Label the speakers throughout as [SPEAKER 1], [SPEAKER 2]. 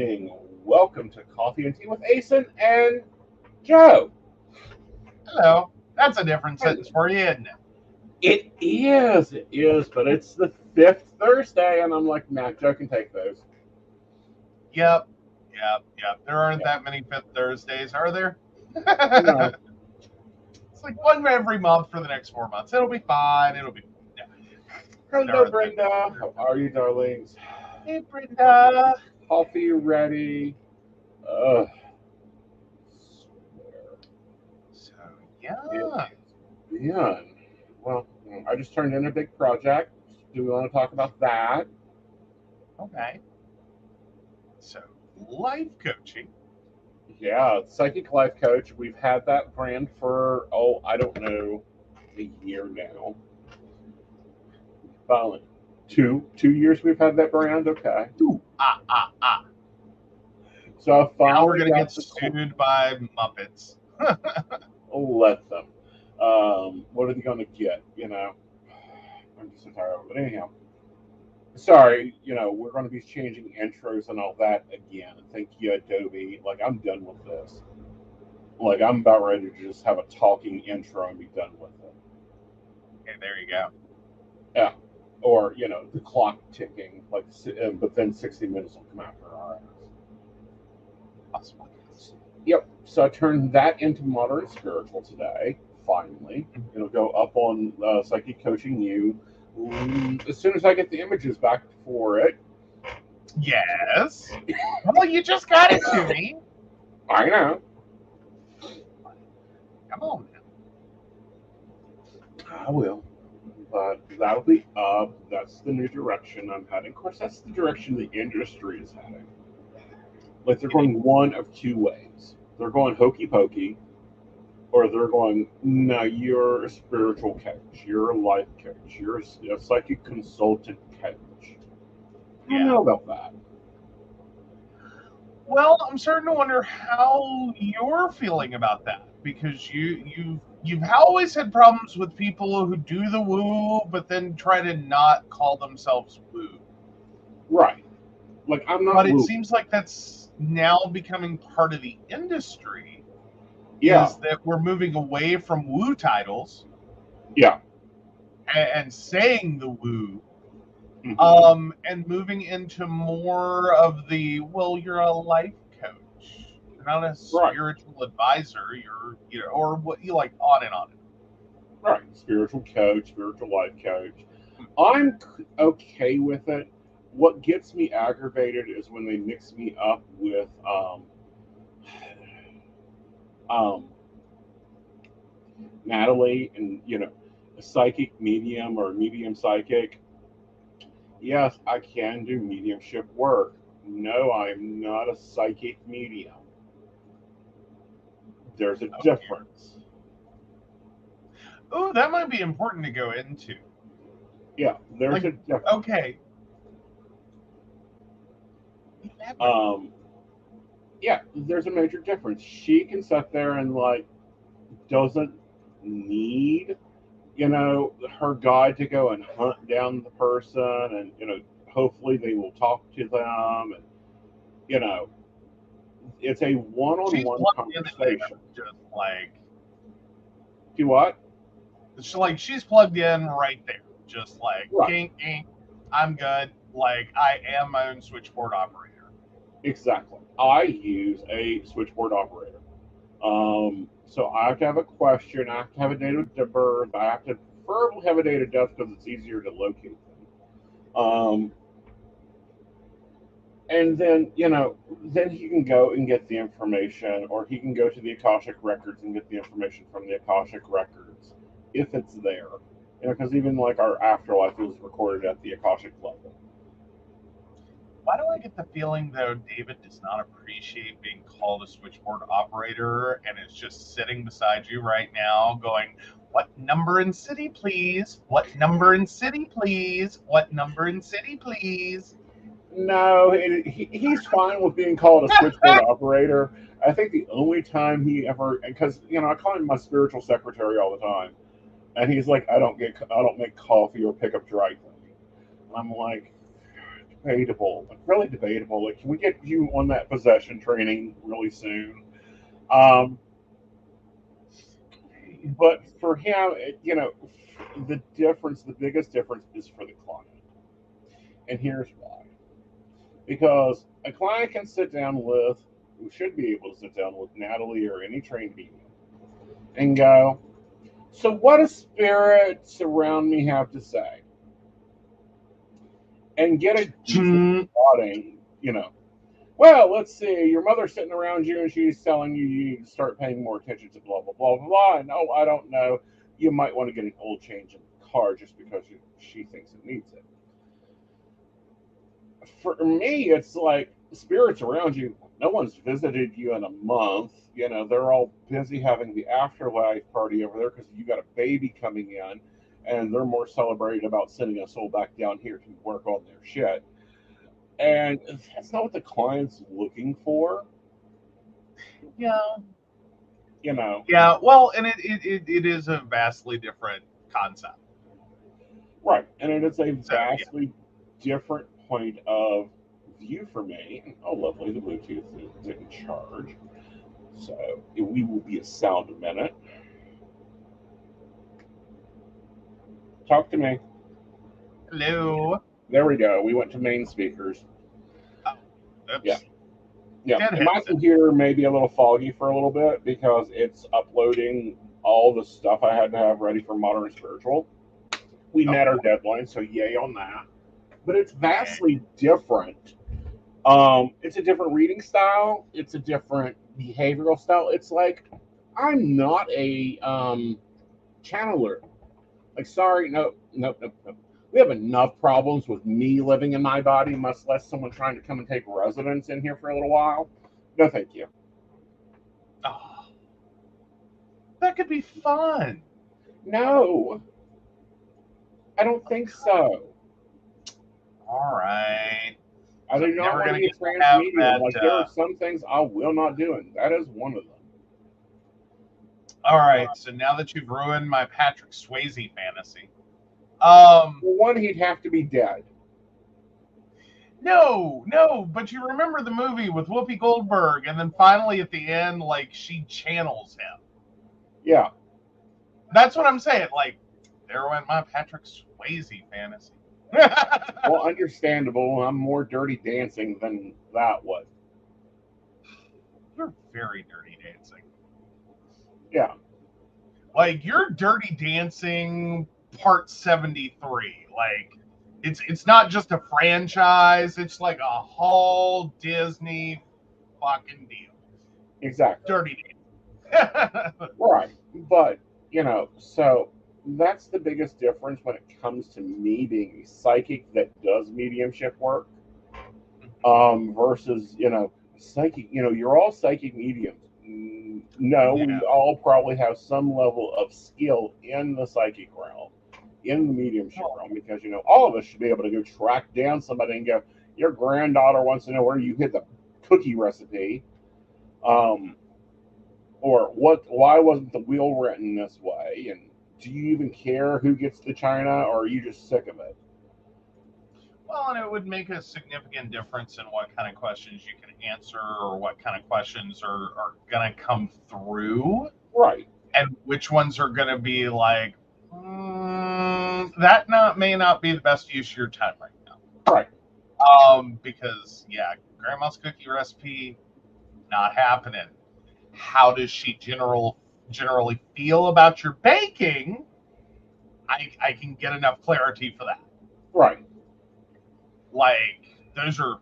[SPEAKER 1] morning. Welcome to Coffee and Tea with Aeson and Joe.
[SPEAKER 2] Hello. That's a different sentence for you, isn't it?
[SPEAKER 1] It is, but it's the fifth Thursday, and I'm like, nah, Joe can take those.
[SPEAKER 2] Yep. There aren't
[SPEAKER 1] Yeah.
[SPEAKER 2] that many Fifth Thursdays, are there?
[SPEAKER 1] No.
[SPEAKER 2] It's like one every month for the next 4 months. It'll be fine. Yeah.
[SPEAKER 1] Hello, Brenda. How are you, darlings?
[SPEAKER 2] Hey, Brenda.
[SPEAKER 1] Coffee ready? Ugh.
[SPEAKER 2] So, yeah.
[SPEAKER 1] It's been. Well, I just turned in a big project. Do we want to talk about that?
[SPEAKER 2] Okay. So, life coaching.
[SPEAKER 1] Yeah, Psychic Life Coach. We've had that brand for, I don't know, a year now. About two years we've had that brand. Okay.
[SPEAKER 2] Ooh,
[SPEAKER 1] So I finally
[SPEAKER 2] Now we're going to
[SPEAKER 1] got
[SPEAKER 2] get sued by Muppets.
[SPEAKER 1] let them. What are they going to get? I'm just so tired of it. Anyhow, sorry. We're going to be changing intros and all that again. Thank you, Adobe. Like, I'm done with this. Like, I'm about ready to just have a talking intro and be done with it.
[SPEAKER 2] Okay, there you go.
[SPEAKER 1] Yeah. Or, the clock ticking, like, but then 60 minutes will come after our ass.
[SPEAKER 2] Possible.
[SPEAKER 1] Yep. So I turned that into Modern Spiritual today, finally. It'll go up on Psychic Coaching U as soon as I get the images back for it.
[SPEAKER 2] Yes. Well, you just got it to me.
[SPEAKER 1] I know.
[SPEAKER 2] Come on, man.
[SPEAKER 1] I will. But that'll be up. That's the new direction I'm heading. Of course, that's the direction the industry is heading. Like, they're going one of two ways. They're going hokey pokey, or they're going, no, you're a spiritual coach, you're a life coach, you're a psychic consultant coach. I don't know about that.
[SPEAKER 2] Well, I'm starting to wonder how you're feeling about that, because you've always had problems with people who do the woo but then try to not call themselves woo.
[SPEAKER 1] Right. Like, I'm not
[SPEAKER 2] But it
[SPEAKER 1] woo.
[SPEAKER 2] seems like that's now becoming part of the industry.
[SPEAKER 1] Yeah.
[SPEAKER 2] Is that we're moving away from woo titles.
[SPEAKER 1] Yeah.
[SPEAKER 2] And saying the woo.
[SPEAKER 1] Mm-hmm.
[SPEAKER 2] And moving into more of the, well, you're a life coach. You're not a
[SPEAKER 1] Right.
[SPEAKER 2] spiritual advisor. Or what you like, on and on.
[SPEAKER 1] Right. Spiritual coach, spiritual life coach. I'm okay with it. What gets me aggravated is when they mix me up with um, Natalie and, a psychic medium or medium psychic. Yes, I can do mediumship work. No, I'm not a psychic medium. There's a difference.
[SPEAKER 2] Oh, that might be important to go into.
[SPEAKER 1] Yeah, there's a difference.
[SPEAKER 2] Okay.
[SPEAKER 1] Yeah, there's a major difference. She can sit there and, like, doesn't need, her guide to go and hunt down the person, and, hopefully they will talk to them, and, you know it's a
[SPEAKER 2] She's
[SPEAKER 1] one-on-one
[SPEAKER 2] plugged in and
[SPEAKER 1] conversation.
[SPEAKER 2] just like
[SPEAKER 1] Do what?
[SPEAKER 2] she's plugged in right there. Just like
[SPEAKER 1] Right.
[SPEAKER 2] kink, kink, I'm good. Like, I am my own switchboard operator.
[SPEAKER 1] Exactly. I use a switchboard operator. So I have to have a question. I have to have a date of birth. I have to preferably have a date of death because it's easier to locate them. And then, then he can go and get the information, or he can go to the Akashic records and get the information from the Akashic records if it's there. Because even like our afterlife was recorded at the Akashic level.
[SPEAKER 2] Why do I get the feeling, though, David does not appreciate being called a switchboard operator and is just sitting beside you right now going, what number in city, please? What number in city, please? What number in city, please?
[SPEAKER 1] No, he's fine with being called a switchboard operator. I think the only time he ever, because I call him my spiritual secretary all the time, and he's like, I don't make coffee or pick up dry cleaning. I'm like, debatable, like really debatable. Like, can we get you on that possession training really soon? Um, but for him, the difference, the biggest difference is for the client. And here's why. Because a client can sit down with, who should be able to sit down with Natalie or any trained medium and go, so what do spirits around me have to say? And get a decent plotting, Well, let's see, your mother's sitting around you and she's telling you you need to start paying more attention to blah, blah, blah, blah, blah. And oh, I don't know, you might want to get an oil change in the car just because she thinks it needs it. For me, it's like spirits around you. No one's visited you in a month. They're all busy having the afterlife party over there because you got a baby coming in, and they're more celebrated about sending a soul back down here to work on their shit. And that's not what the client's looking for.
[SPEAKER 2] Yeah.
[SPEAKER 1] You know.
[SPEAKER 2] Yeah. Well, and it is a vastly different concept.
[SPEAKER 1] Right, and it is a vastly different point of view for me. Oh, lovely, the Bluetooth didn't charge. So we will be a sound a minute. Talk to me.
[SPEAKER 2] Hello.
[SPEAKER 1] There we go. We went to main speakers.
[SPEAKER 2] Oh, oops.
[SPEAKER 1] Yeah. Yeah. And my computer may be a little foggy for a little bit because it's uploading all the stuff I had to have ready for Modern Spiritual. We met our deadline, so yay on that. But it's vastly different. It's a different reading style. It's a different behavioral style. It's like I'm not a channeler. Like, sorry, no. We have enough problems with me living in my body, much less someone trying to come and take residence in here for a little while. No, thank you.
[SPEAKER 2] Oh, that could be fun.
[SPEAKER 1] No, I don't think so.
[SPEAKER 2] All right.
[SPEAKER 1] I do not want to be a trans medium. Like, there are some things I will not do, and that is one of them.
[SPEAKER 2] All right. So now that you've ruined my Patrick Swayze fantasy,
[SPEAKER 1] well, one, he'd have to be dead.
[SPEAKER 2] No, but you remember the movie with Whoopi Goldberg, and then finally at the end, like, she channels him.
[SPEAKER 1] Yeah.
[SPEAKER 2] That's what I'm saying. Like, there went my Patrick Swayze fantasy.
[SPEAKER 1] Well, understandable. I'm more Dirty Dancing than that was.
[SPEAKER 2] You're very Dirty Dancing.
[SPEAKER 1] Yeah.
[SPEAKER 2] Like, you're Dirty Dancing Part 73. Like, it's not just a franchise. It's like a whole Disney fucking deal.
[SPEAKER 1] Exactly.
[SPEAKER 2] Dirty Dancing.
[SPEAKER 1] Right. But, so that's the biggest difference when it comes to me being a psychic that does mediumship work versus, psychic, you're all psychic mediums. No, yeah. We all probably have some level of skill in the psychic realm, in the mediumship realm, because, all of us should be able to go track down somebody and go, your granddaughter wants to know where you hid the cookie recipe. Or why wasn't the wheel written this way? And do you even care who gets the china, or are you just sick of it?
[SPEAKER 2] Well, and it would make a significant difference in what kind of questions you can answer or what kind of questions are going to come through.
[SPEAKER 1] Right.
[SPEAKER 2] And which ones are going to be like, that may not be the best use of your time right now.
[SPEAKER 1] Right.
[SPEAKER 2] Because, yeah, grandma's cookie recipe, not happening. How does she generally feel about your baking? I can get enough clarity for that.
[SPEAKER 1] Right.
[SPEAKER 2] Like, those are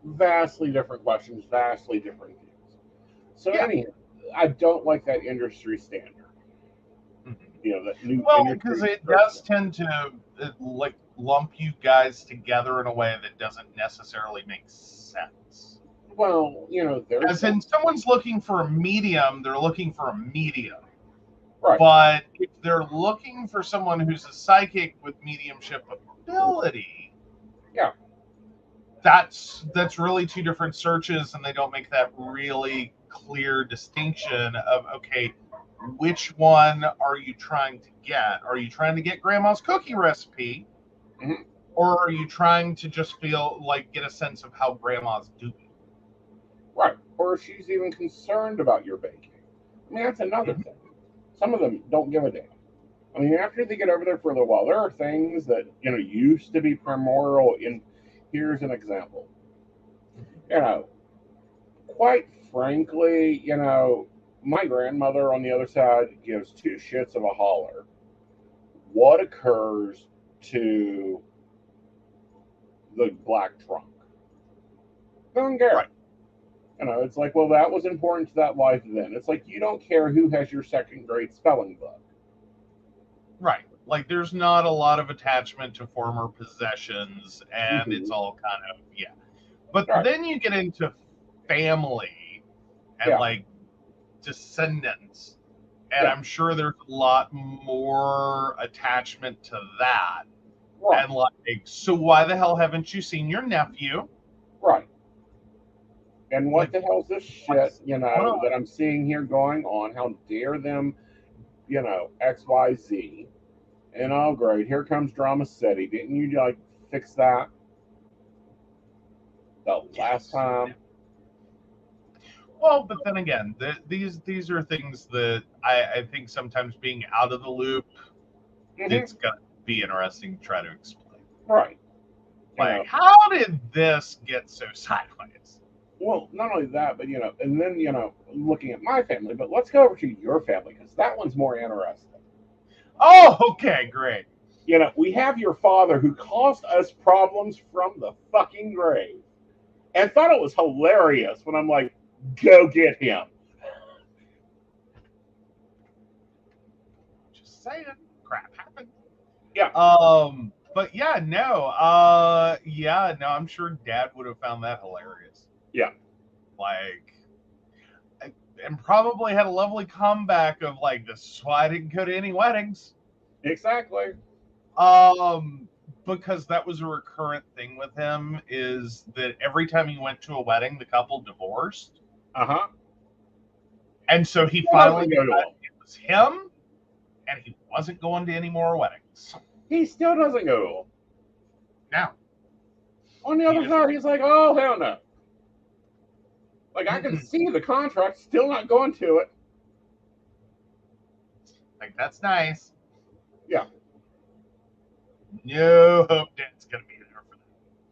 [SPEAKER 1] vastly different questions, vastly different views. So anyhow, I don't like that industry standard.
[SPEAKER 2] Mm-hmm. That new because it does tend to like lump you guys together in a way that doesn't necessarily make sense.
[SPEAKER 1] Well,
[SPEAKER 2] as in someone's looking for a medium, they're looking for a medium.
[SPEAKER 1] Right.
[SPEAKER 2] But if they're looking for someone who's a psychic with mediumship ability,
[SPEAKER 1] yeah,
[SPEAKER 2] that's really two different searches, and they don't make that really clear distinction of, okay, which one are you trying to get? Are you trying to get grandma's cookie recipe?
[SPEAKER 1] Mm-hmm.
[SPEAKER 2] Or are you trying to just feel like get a sense of how grandma's doing?
[SPEAKER 1] Right. Or if she's even concerned about your baking. I mean, that's another
[SPEAKER 2] Mhm.
[SPEAKER 1] thing. Some of them don't give a damn. I mean, after they get over there for a little while, there are things that, used to be primordial. Here's an example. You know, quite frankly, my grandmother on the other side gives two shits of a holler what occurs to the black trunk. Don't care.
[SPEAKER 2] Right.
[SPEAKER 1] It's like, well, that was important to that life then. It's like you don't care who has your second grade spelling book.
[SPEAKER 2] Right. Like there's not a lot of attachment to former possessions, and it's
[SPEAKER 1] Mm-hmm.
[SPEAKER 2] all kind of, yeah. But
[SPEAKER 1] Right.
[SPEAKER 2] then you get into family and
[SPEAKER 1] Yeah.
[SPEAKER 2] like descendants, and
[SPEAKER 1] Yeah.
[SPEAKER 2] I'm sure there's a lot more attachment to that.
[SPEAKER 1] Right.
[SPEAKER 2] And like, so why the hell haven't you seen your nephew?
[SPEAKER 1] Right. And what
[SPEAKER 2] Like,
[SPEAKER 1] the hell's this shit,
[SPEAKER 2] what's going on?
[SPEAKER 1] that I'm seeing here going on? How dare them, XYZ. And oh, great, here comes Drama City. Didn't you like fix that the last
[SPEAKER 2] Yes.
[SPEAKER 1] time?
[SPEAKER 2] Well, but then again, these are things that I think sometimes being out of the loop,
[SPEAKER 1] Mm-hmm.
[SPEAKER 2] it's gonna be interesting to try to explain.
[SPEAKER 1] Right.
[SPEAKER 2] Like, how did this get so sideways?
[SPEAKER 1] Well, not only that, but and then looking at my family, but let's go over to your family because that one's more interesting.
[SPEAKER 2] Oh, okay, great.
[SPEAKER 1] We have your father who caused us problems from the fucking grave, and thought it was hilarious when I'm like, go get him.
[SPEAKER 2] Just saying, crap happened.
[SPEAKER 1] Yeah.
[SPEAKER 2] But yeah, no. Yeah, no, I'm sure Dad would have found that hilarious.
[SPEAKER 1] Yeah.
[SPEAKER 2] Like, and probably had a lovely comeback of like, this is why I didn't go to any weddings.
[SPEAKER 1] Exactly.
[SPEAKER 2] Because that was a recurrent thing with him, is that every time he went to a wedding, the couple divorced.
[SPEAKER 1] Uh-huh.
[SPEAKER 2] And so he finally got it was him, and he wasn't going to any more weddings.
[SPEAKER 1] He still doesn't go.
[SPEAKER 2] Now,
[SPEAKER 1] on the other side, he's like, oh, hell no. Like, I can see the contract, still not going to it.
[SPEAKER 2] Like, that's nice.
[SPEAKER 1] Yeah.
[SPEAKER 2] No hope Dad's going to be there for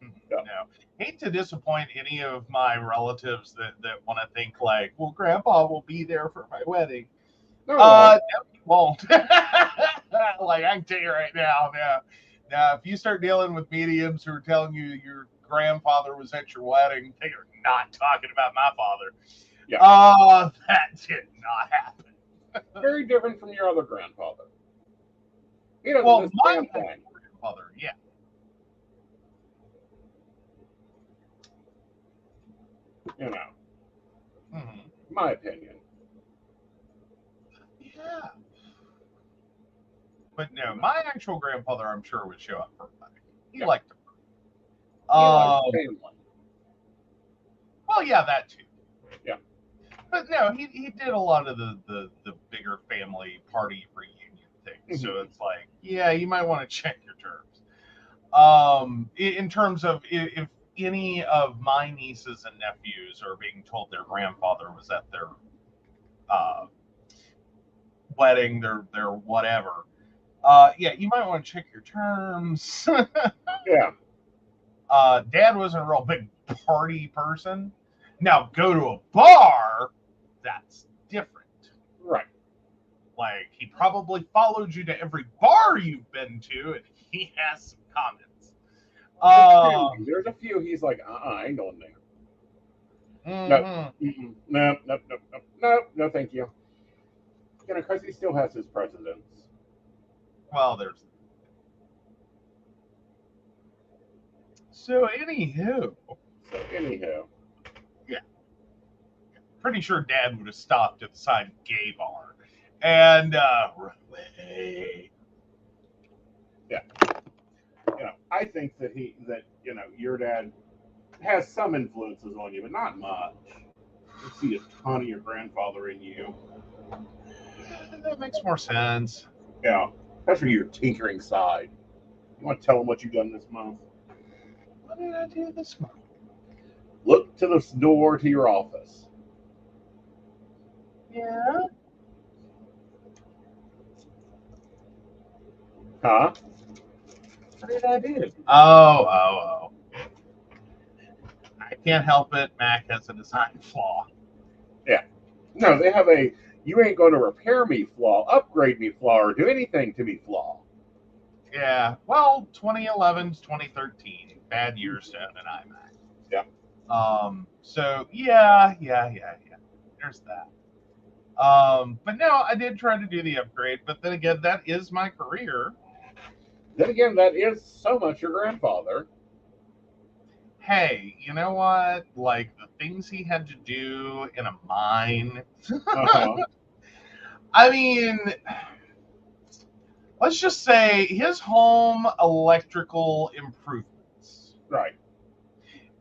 [SPEAKER 2] that.
[SPEAKER 1] Yeah.
[SPEAKER 2] No. Hate to disappoint any of my relatives that want to think like, well, Grandpa will be there for my wedding. No, he won't. Like, I can tell you right now, now, if you start dealing with mediums who are telling you your grandfather was at your wedding, they are not talking about my father.
[SPEAKER 1] Yeah.
[SPEAKER 2] That did not happen.
[SPEAKER 1] Very different from your other grandfather. He doesn't
[SPEAKER 2] Well,
[SPEAKER 1] miss
[SPEAKER 2] my
[SPEAKER 1] damn thing.
[SPEAKER 2] grandfather, yeah.
[SPEAKER 1] My opinion.
[SPEAKER 2] Yeah. But no, my actual grandfather, I'm sure, would show up for a wedding. He liked to.
[SPEAKER 1] Family.
[SPEAKER 2] Well, yeah, that too.
[SPEAKER 1] Yeah.
[SPEAKER 2] But no, he did a lot of the bigger family party reunion things. So it's like, yeah, you might want to check your terms. In terms of if any of my nieces and nephews are being told their grandfather was at their wedding, their whatever, yeah, you might want to check your terms.
[SPEAKER 1] Yeah.
[SPEAKER 2] Dad wasn't a real big party person. Now, go to a bar, that's different.
[SPEAKER 1] Right.
[SPEAKER 2] Like, he probably followed you to every bar you've been to, and he has some comments.
[SPEAKER 1] There's a few he's like, I ain't going there. No, thank you. Because he still has his precedence.
[SPEAKER 2] Well, there's. So, anywho. Yeah. Pretty sure Dad would have stopped at the side gay bar. And, run away.
[SPEAKER 1] Yeah. I think that your dad has some influences on you, but not much. I see a ton of your grandfather in you.
[SPEAKER 2] That makes more sense.
[SPEAKER 1] Yeah. Especially your tinkering side. You want to tell them what you've done this month?
[SPEAKER 2] What did I do this month?
[SPEAKER 1] Look to the door to your office.
[SPEAKER 2] Yeah.
[SPEAKER 1] Huh?
[SPEAKER 2] What did I do? Oh. I can't help it. Mac has a design flaw.
[SPEAKER 1] Yeah. No, they have a you ain't going to repair me flaw, upgrade me flaw, or do anything to me flaw.
[SPEAKER 2] Yeah. Well, 2011 to 2013, bad years to own an iMac.
[SPEAKER 1] Yeah.
[SPEAKER 2] So yeah. There's that. But no, I did try to do the upgrade, but then again, that is my career.
[SPEAKER 1] Then again, that is so much your grandfather.
[SPEAKER 2] Hey, you know what? Like the things he had to do in a mine.
[SPEAKER 1] Uh-huh.
[SPEAKER 2] I mean, let's just say his home electrical improvements
[SPEAKER 1] Right.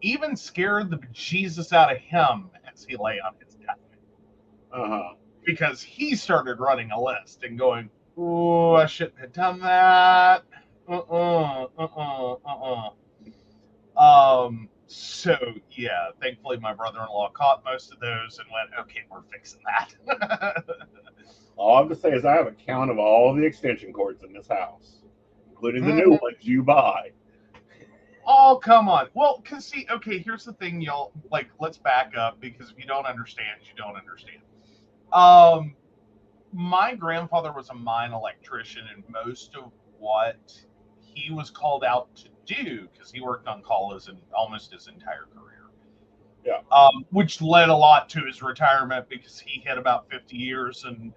[SPEAKER 2] even scared the bejesus out of him as he lay on his deathbed.
[SPEAKER 1] Uh-huh.
[SPEAKER 2] Because he started running a list and going, "Oh, I shouldn't have done that. So yeah, thankfully my brother-in-law caught most of those and went, okay, we're fixing that.
[SPEAKER 1] All I have to say is I have a count of all the extension cords in this house, including the new ones you buy.
[SPEAKER 2] Oh, come on. Well, because see, okay, here's the thing, y'all. Like, let's back up because if you don't understand, you don't understand. My grandfather was a mine electrician, and most of what he was called out to do, because he worked on call almost his entire career.
[SPEAKER 1] Yeah.
[SPEAKER 2] Which led a lot to his retirement because he hit about 50 years and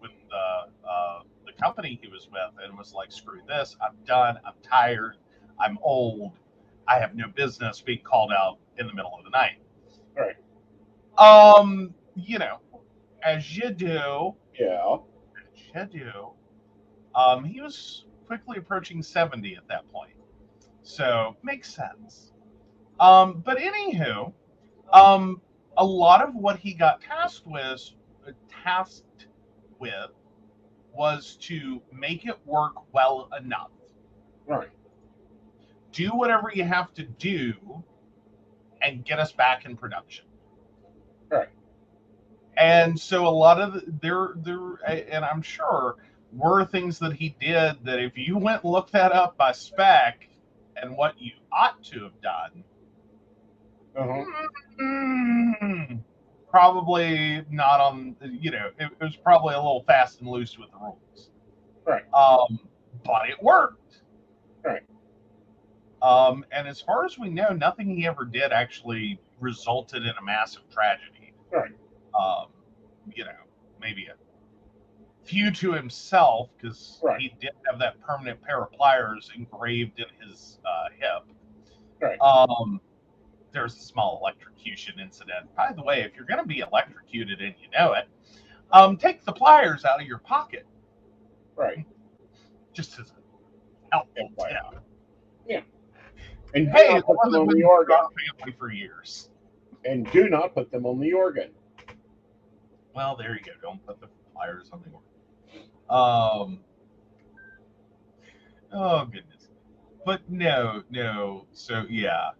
[SPEAKER 2] with the company he was with and was like, screw this, I'm done, I'm tired, I'm old, I have no business being called out in the middle of the night.
[SPEAKER 1] Right.
[SPEAKER 2] You know, as you do.
[SPEAKER 1] Yeah.
[SPEAKER 2] As you do. He was quickly approaching 70 at that point. So makes sense. But anywho, a lot of what he got tasked with was to make it work well enough.
[SPEAKER 1] Right.
[SPEAKER 2] Do whatever you have to do and get us back in production.
[SPEAKER 1] Right.
[SPEAKER 2] And so a lot of there, and I'm sure were things that he did that if you went and looked that up by spec and what you ought to have done, probably not on, it was probably a little fast and loose with the rules.
[SPEAKER 1] Right.
[SPEAKER 2] But it worked.
[SPEAKER 1] Right.
[SPEAKER 2] And as far as we know, nothing he ever did actually resulted in a massive tragedy.
[SPEAKER 1] Right.
[SPEAKER 2] Maybe a few to himself because he did have that permanent pair of pliers engraved in his hip.
[SPEAKER 1] Right.
[SPEAKER 2] There's a small electrocution incident. By the way, if you're going to be electrocuted and you know it, take the pliers out of your pocket.
[SPEAKER 1] Right.
[SPEAKER 2] Just as a helpful tip.
[SPEAKER 1] Yeah. And
[SPEAKER 2] hey,
[SPEAKER 1] put them on the organ.
[SPEAKER 2] Family for years.
[SPEAKER 1] And do not put them on the organ.
[SPEAKER 2] Well, there you go. Don't put the pliers on the organ. Oh goodness. But no. So yeah.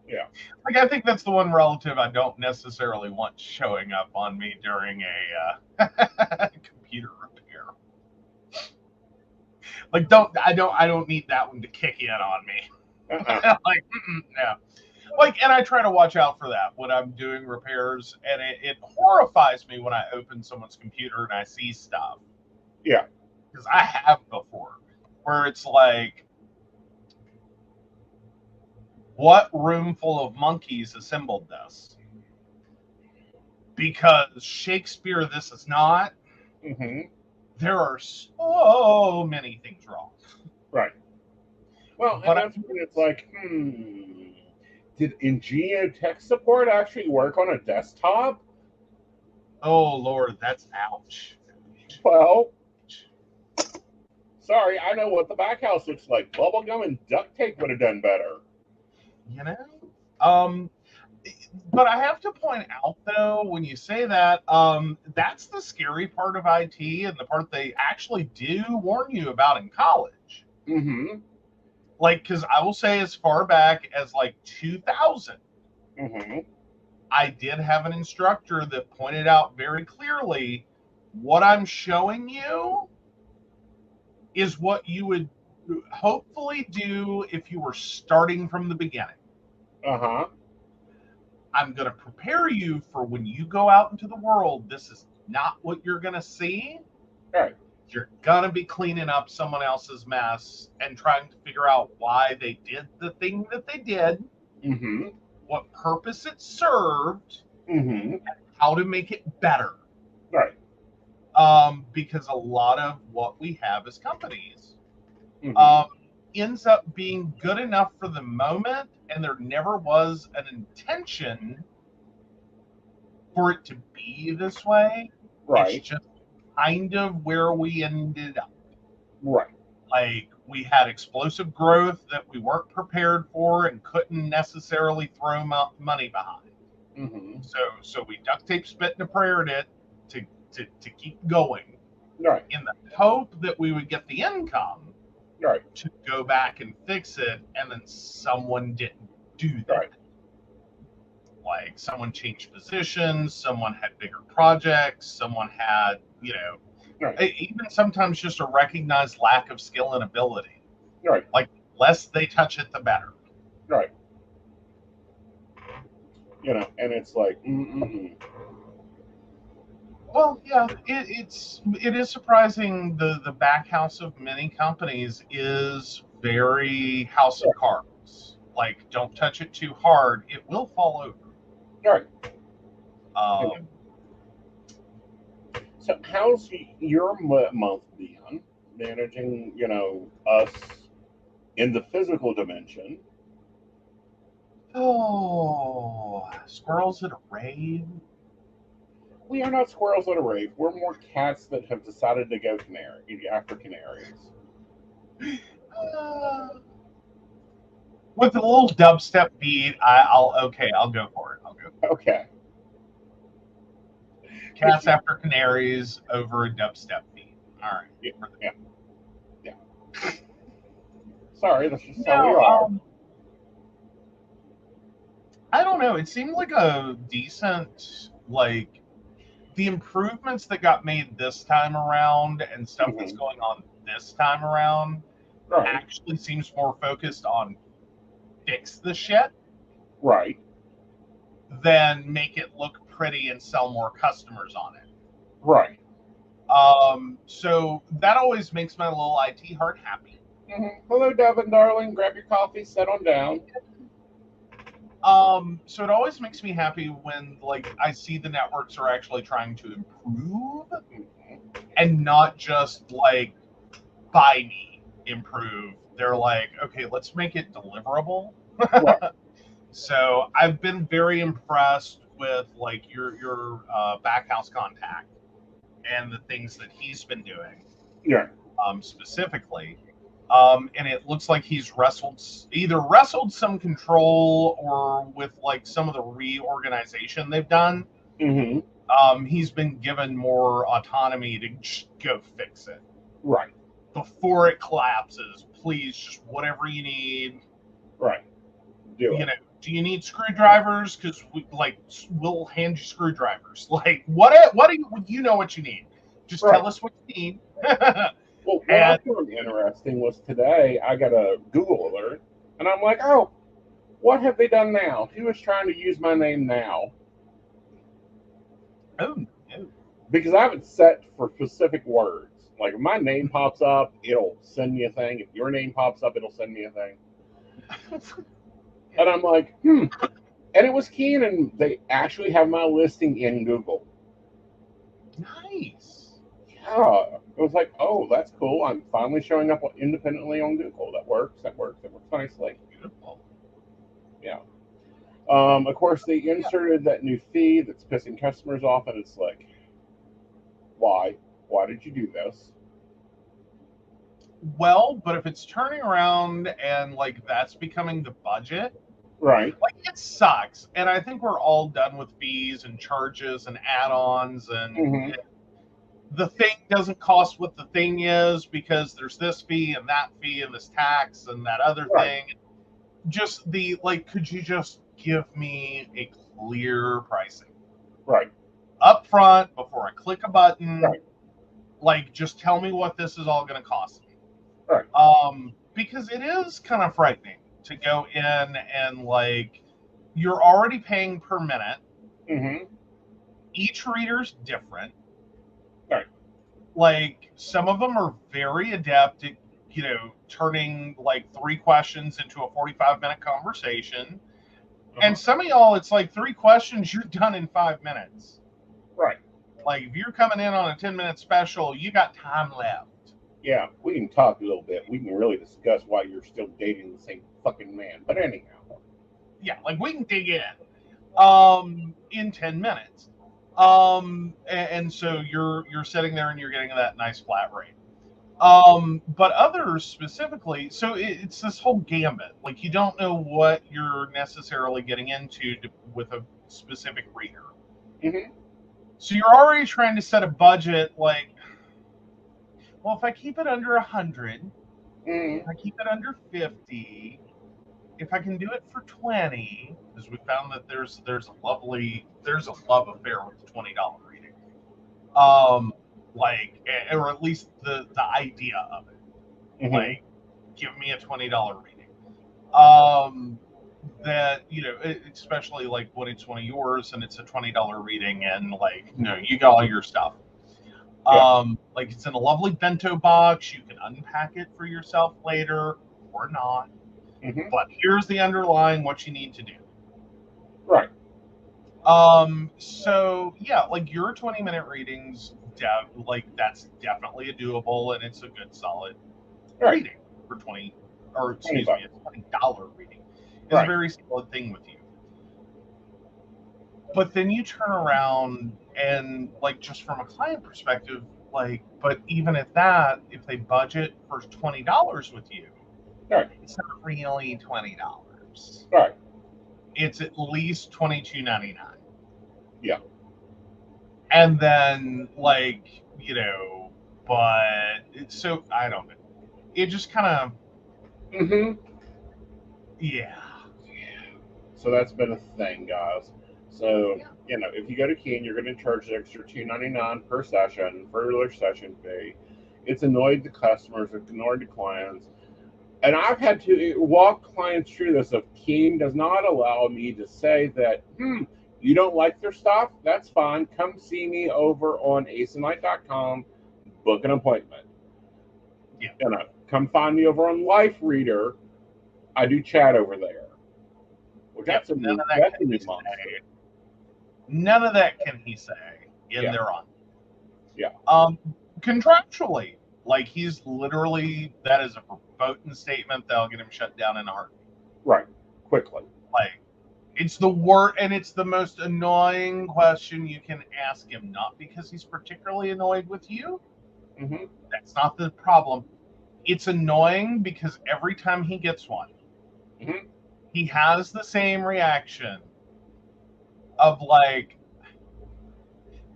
[SPEAKER 1] Yeah.
[SPEAKER 2] Like I think that's the one relative I don't necessarily want showing up on me during a computer repair. Like I don't need that one to kick in on me. Like no. Like, and I try to watch out for that when I'm doing repairs, and it horrifies me when I open someone's computer and I see stuff.
[SPEAKER 1] Yeah.
[SPEAKER 2] Because I have before, where it's like, what room full of monkeys assembled this? Because Shakespeare, this is not.
[SPEAKER 1] Mm-hmm.
[SPEAKER 2] There are so many things wrong.
[SPEAKER 1] Right. Well, and that's when it's like, did Ingenio tech support actually work on a desktop?
[SPEAKER 2] Oh, Lord, that's ouch.
[SPEAKER 1] Well, sorry, I know what the back house looks like. Bubblegum and duct tape would have done better.
[SPEAKER 2] You know? But I have to point out, though, when you say that, that's the scary part of IT and the part they actually do warn you about in college.
[SPEAKER 1] Mm-hmm.
[SPEAKER 2] Like, because I will say as far back as like 2000,
[SPEAKER 1] Mm-hmm.
[SPEAKER 2] I did have an instructor that pointed out very clearly, what I'm showing you is what you would hopefully do if you were starting from the beginning.
[SPEAKER 1] Uh-huh.
[SPEAKER 2] I'm going to prepare you for when you go out into the world. This is not what you're going to see.
[SPEAKER 1] Right.
[SPEAKER 2] You're going to be cleaning up someone else's mess and trying to figure out why they did the thing that they did,
[SPEAKER 1] Mm-hmm.
[SPEAKER 2] what purpose it served,
[SPEAKER 1] Mm-hmm.
[SPEAKER 2] how to make it better.
[SPEAKER 1] Right.
[SPEAKER 2] Because a lot of what we have as companies
[SPEAKER 1] Mm-hmm.
[SPEAKER 2] ends up being good enough for the moment, and there never was an intention for it to be this way. It's
[SPEAKER 1] Right.
[SPEAKER 2] just kind of where we ended up.
[SPEAKER 1] Right.
[SPEAKER 2] Like, we had explosive growth that we weren't prepared for and couldn't necessarily throw money behind.
[SPEAKER 1] Mm-hmm.
[SPEAKER 2] So we duct tape, spit, and prayed it to keep going,
[SPEAKER 1] Right.
[SPEAKER 2] in the hope that we would get the income
[SPEAKER 1] Right.
[SPEAKER 2] to go back and fix it, and then someone didn't do that.
[SPEAKER 1] Right.
[SPEAKER 2] Like, someone changed positions, someone had bigger projects, someone had,
[SPEAKER 1] Right.
[SPEAKER 2] even sometimes just a recognized lack of skill and ability.
[SPEAKER 1] Right.
[SPEAKER 2] Like, less they touch it, the better.
[SPEAKER 1] Right. And it's like, mm-mm.
[SPEAKER 2] Well, yeah, it is surprising. The back house of many companies is very house of cards. Like, don't touch it too hard; it will fall over.
[SPEAKER 1] Right.
[SPEAKER 2] Um,
[SPEAKER 1] So how's your month been managing, us in the physical dimension?
[SPEAKER 2] oh, squirrels at a rave.
[SPEAKER 1] We are not squirrels at a rave. We're more cats that have decided to go after canaries.
[SPEAKER 2] Uh, with a little dubstep beat, I'll go for it. I'll go.
[SPEAKER 1] Okay.
[SPEAKER 2] Cats after canaries over a dubstep beat. All right.
[SPEAKER 1] Yeah. Yeah. Sorry, that's just how we
[SPEAKER 2] No,
[SPEAKER 1] are.
[SPEAKER 2] I don't know. It seemed like a decent, like, the improvements that got made this time around and stuff that's
[SPEAKER 1] Mm-hmm.
[SPEAKER 2] going on this time around
[SPEAKER 1] Right.
[SPEAKER 2] actually seems more focused on fix the shit
[SPEAKER 1] Right.
[SPEAKER 2] than make it look pretty and sell more customers on it.
[SPEAKER 1] Right.
[SPEAKER 2] So that always makes my little IT heart happy.
[SPEAKER 1] Mm-hmm. Hello, Devin, darling. Grab your coffee. Sit on down.
[SPEAKER 2] So it always makes me happy when, like, I see the networks are actually trying to improve and not just like buy me improve. They're like, okay, let's make it deliverable.
[SPEAKER 1] Right.
[SPEAKER 2] So I've been very impressed with, like, your backhouse contact and the things that he's been doing,
[SPEAKER 1] Yeah.
[SPEAKER 2] specifically. And it looks like he's either wrestled some control, or with, like, some of the reorganization they've done,
[SPEAKER 1] Mm-hmm.
[SPEAKER 2] he's been given more autonomy to just go fix it.
[SPEAKER 1] Right.
[SPEAKER 2] Before it collapses, please, just whatever you need.
[SPEAKER 1] Right. Do it.
[SPEAKER 2] Do you need screwdrivers? Because we'll hand you screwdrivers. Like, what do you know what you need? Just
[SPEAKER 1] Right.
[SPEAKER 2] tell us what you need.
[SPEAKER 1] Well, what I found interesting was today I got a Google alert, and I'm like, oh, what have they done now? Who is trying to use my name now?
[SPEAKER 2] Oh, no.
[SPEAKER 1] Because I have it set for specific words. Like, if my name pops up, it'll send me a thing. If your name pops up, it'll send me a thing. And I'm like, And it was keen, and they actually have my listing in Google.
[SPEAKER 2] Nice.
[SPEAKER 1] Yeah. It was like, oh, that's cool. I'm finally showing up independently on Google. That works. That works nicely.
[SPEAKER 2] Beautiful.
[SPEAKER 1] Yeah. Of course, they inserted that new fee that's pissing customers off, and it's like, why? Why did you do this?
[SPEAKER 2] Well, but if it's turning around and, like, that's becoming the budget,
[SPEAKER 1] Right.
[SPEAKER 2] like, it sucks. And I think we're all done with fees and charges and add-ons, and
[SPEAKER 1] Mm-hmm.
[SPEAKER 2] the thing doesn't cost what the thing is because there's this fee and that fee and this tax and that other
[SPEAKER 1] Right.
[SPEAKER 2] thing. Just the like, could you just give me a clear pricing
[SPEAKER 1] Right.
[SPEAKER 2] up front before I click a button?
[SPEAKER 1] Right.
[SPEAKER 2] Like, just tell me what this is all going to cost me.
[SPEAKER 1] Right.
[SPEAKER 2] Because it is kind of frightening to go in and like you're already paying per minute.
[SPEAKER 1] Mm-hmm.
[SPEAKER 2] Each reader's different.
[SPEAKER 1] Right.
[SPEAKER 2] Like some of them are very adept at, you know, turning like 3 questions into a 45-minute conversation. And some of y'all, it's like 3 questions, you're done in 5 minutes.
[SPEAKER 1] Right.
[SPEAKER 2] Like if you're coming in on a 10-minute special, you got time left.
[SPEAKER 1] Yeah, we can talk a little bit. We can really discuss why you're still dating the same fucking man. But anyhow.
[SPEAKER 2] Yeah, like we can dig in 10 minutes. And so you're sitting there and you're getting that nice flat rate. But others specifically, so it's this whole gambit. Like you don't know what you're necessarily getting into with a specific reader.
[SPEAKER 1] Mm-hmm.
[SPEAKER 2] So you're already trying to set a budget. Like, well, if I keep it under 100, if I keep it under 50, if I can do it for 20, because we found that there's a love affair with the $20 reading. Like, or at least the idea of it.
[SPEAKER 1] Mm-hmm.
[SPEAKER 2] Like, give me a $20 reading. That, you know, especially like when it's one of yours and it's a $20 reading and like, you know, you got all your stuff.
[SPEAKER 1] Yeah.
[SPEAKER 2] Like it's in a lovely bento box. You can unpack it for yourself later or not.
[SPEAKER 1] Mm-hmm.
[SPEAKER 2] But here's the underlying what you need to do.
[SPEAKER 1] Right.
[SPEAKER 2] So yeah, like your 20-minute readings, like that's definitely a doable and it's a good solid reading for 20, or excuse me, a $20 reading is a very solid thing with you. But then you turn around and like just from a client perspective, like, but even at that, if they budget for $20 with you, it's not really $20.
[SPEAKER 1] Right.
[SPEAKER 2] It's at least $22.99.
[SPEAKER 1] Yeah.
[SPEAKER 2] And then like, you know, but so I don't know. It just kind of yeah.
[SPEAKER 1] So that's been a thing, guys. So, you know, if you go to Keen, you're going to charge the extra $2.99 per session for their session fee. It's annoyed the customers, it's annoyed the clients. And I've had to walk clients through this of Keen does not allow me to say that, you don't like their stuff? That's fine. Come see me over on aesonknight.com. Book an appointment.
[SPEAKER 2] Yeah.
[SPEAKER 1] You know, come find me over on Life Reader. I do chat over there. Well, that's a new monster.
[SPEAKER 2] None of that can he say in their on.
[SPEAKER 1] Yeah.
[SPEAKER 2] Contractually, like he's literally, that is a verboten statement that'll get him shut down in a heartbeat.
[SPEAKER 1] Right. Quickly.
[SPEAKER 2] Like it's the word, and it's the most annoying question you can ask him. Not because he's particularly annoyed with you.
[SPEAKER 1] Mm-hmm.
[SPEAKER 2] That's not the problem. It's annoying because every time he gets one, he has the same reaction of like,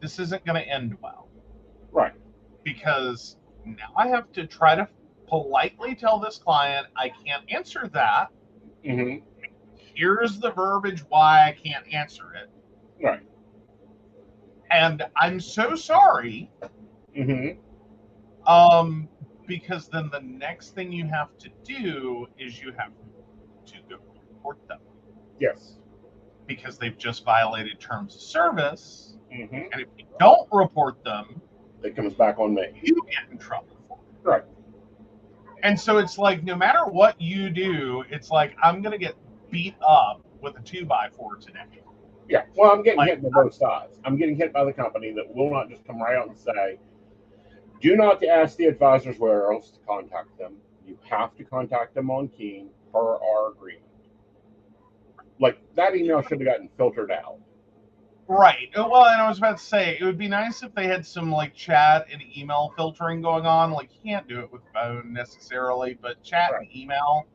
[SPEAKER 2] this isn't going to end well.
[SPEAKER 1] Right.
[SPEAKER 2] Because now I have to try to politely tell this client I can't answer that.
[SPEAKER 1] Mm-hmm.
[SPEAKER 2] Here's the verbiage why I can't answer it.
[SPEAKER 1] Right.
[SPEAKER 2] And I'm so sorry.
[SPEAKER 1] Mm-hmm.
[SPEAKER 2] Because then the next thing you have to do is you have to go report them.
[SPEAKER 1] Yes.
[SPEAKER 2] Because they've just violated terms of service.
[SPEAKER 1] Mm-hmm.
[SPEAKER 2] And if you don't report them,
[SPEAKER 1] it comes back on me.
[SPEAKER 2] You get in trouble for it.
[SPEAKER 1] Right.
[SPEAKER 2] And so it's like, no matter what you do, it's like, I'm going to get beat up with a 2x4 today.
[SPEAKER 1] Yeah. Well, I'm getting hit by both sides. I'm getting hit by the company that will not just come right out and say, do not ask the advisors where else to contact them. You have to contact them on Keen per our agreement. Like, that email should have gotten filtered out.
[SPEAKER 2] Right. Well, and I was about to say, it would be nice if they had some, like, chat and email filtering going on. Like, you can't do it with phone necessarily, but chat and email,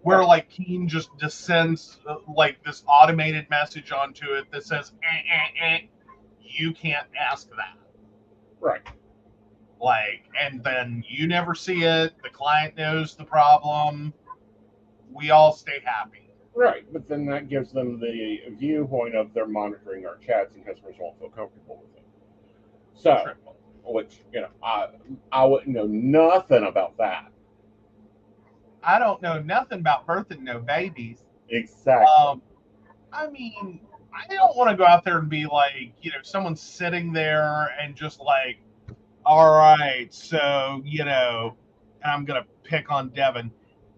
[SPEAKER 2] where, like, Keen just descends, like, this automated message onto it that says, you can't ask that.
[SPEAKER 1] Right.
[SPEAKER 2] Like, and then you never see it. The client knows the problem. We all stay happy.
[SPEAKER 1] Right, but then that gives them the viewpoint of they're monitoring our chats, and customers won't feel comfortable with it. So,
[SPEAKER 2] True.
[SPEAKER 1] which I wouldn't know nothing about that.
[SPEAKER 2] I don't know nothing about birthing no babies.
[SPEAKER 1] Exactly.
[SPEAKER 2] I mean, I don't want to go out there and be like, someone sitting there and just like, all right, so, and I'm going to pick on Devin.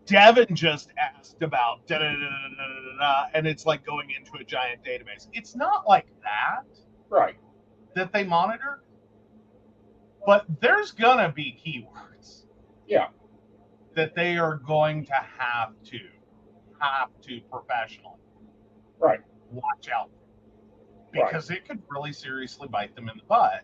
[SPEAKER 2] Devin just asked about da da da da da da, and it's like going into a giant database. It's not like that
[SPEAKER 1] Right.
[SPEAKER 2] that they monitor, but there's going to be keywords.
[SPEAKER 1] Yeah.
[SPEAKER 2] That they are going to have to professionally
[SPEAKER 1] Right.
[SPEAKER 2] watch out for, because it could really seriously bite them in the butt.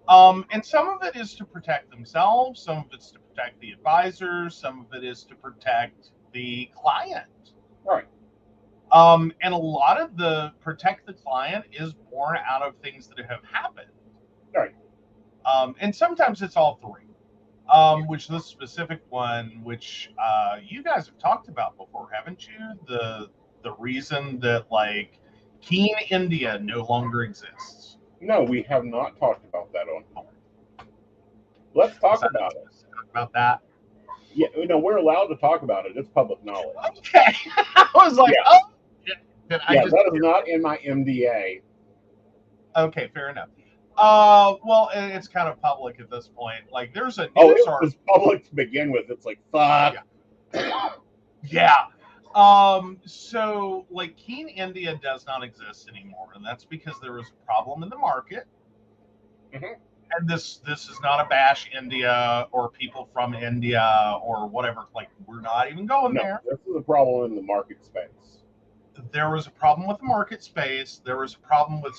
[SPEAKER 2] And some of it is to protect themselves, some of it's to protect the advisors, some of it is to protect the client.
[SPEAKER 1] Right.
[SPEAKER 2] And a lot of the protect the client is born out of things that have happened.
[SPEAKER 1] Right.
[SPEAKER 2] And sometimes it's all three. Which this specific one, which you guys have talked about before, haven't you? The reason that like Keen India no longer exists.
[SPEAKER 1] No, we have not talked about that on here. Let's talk about it.
[SPEAKER 2] Talk about that.
[SPEAKER 1] Yeah, we're allowed to talk about it. It's public knowledge.
[SPEAKER 2] Okay. I was like,
[SPEAKER 1] Yeah.
[SPEAKER 2] oh,
[SPEAKER 1] that is not in my MDA.
[SPEAKER 2] Okay, fair enough. Well, it's kind of public at this point. Like, there's a news
[SPEAKER 1] it was public to begin with. It's like, fuck.
[SPEAKER 2] Yeah. So like Keen India does not exist anymore, and that's because there was a problem in the market.
[SPEAKER 1] Mm-hmm.
[SPEAKER 2] And this is not a bash India or people from India or whatever. Like, we're not even going there.
[SPEAKER 1] This is a problem in the market space.
[SPEAKER 2] There was a problem with the market space. There was a problem with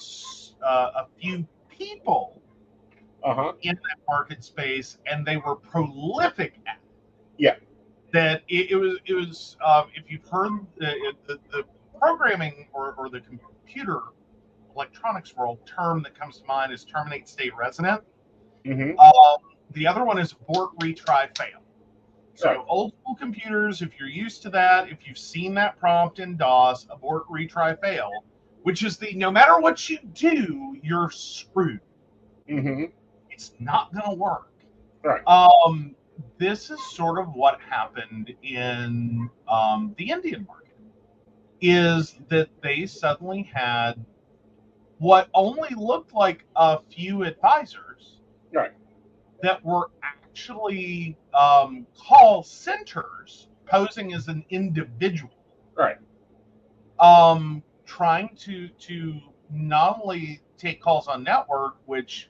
[SPEAKER 2] a few people in that market space, and they were prolific at it.
[SPEAKER 1] Yeah.
[SPEAKER 2] That it was if you've heard the programming or the computer electronics world term that comes to mind is terminate state resident.
[SPEAKER 1] Mm-hmm.
[SPEAKER 2] The other one is abort, retry, fail. So old school computers, if you're used to that, if you've seen that prompt in DOS, abort, retry, fail, which is the no matter what you do, you're screwed.
[SPEAKER 1] Mm-hmm.
[SPEAKER 2] It's not going to work.
[SPEAKER 1] Right.
[SPEAKER 2] This is sort of what happened in the Indian market, is that they suddenly had what only looked like a few advisors that were actually call centers posing as an individual.
[SPEAKER 1] Right.
[SPEAKER 2] Trying to not only take calls on network, which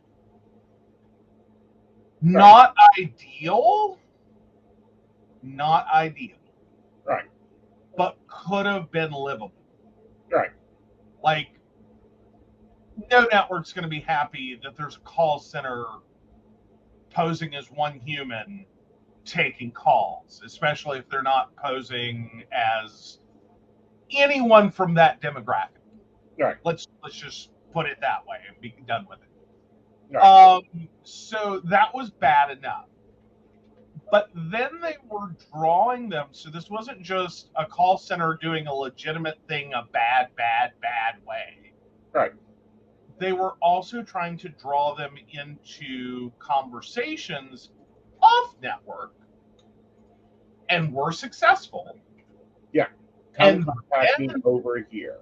[SPEAKER 2] not ideal,
[SPEAKER 1] right,
[SPEAKER 2] but could have been livable.
[SPEAKER 1] Right.
[SPEAKER 2] Like, no network's going to be happy that there's a call center posing as one human taking calls, especially if they're not posing as anyone from that demographic.
[SPEAKER 1] Right.
[SPEAKER 2] Let's just put it that way and be done with it.
[SPEAKER 1] Right.
[SPEAKER 2] So that was bad enough. But then they were drawing them. So this wasn't just a call center doing a legitimate thing a bad way.
[SPEAKER 1] Right.
[SPEAKER 2] They were also trying to draw them into conversations off network, and were successful.
[SPEAKER 1] Yeah.
[SPEAKER 2] And
[SPEAKER 1] over here.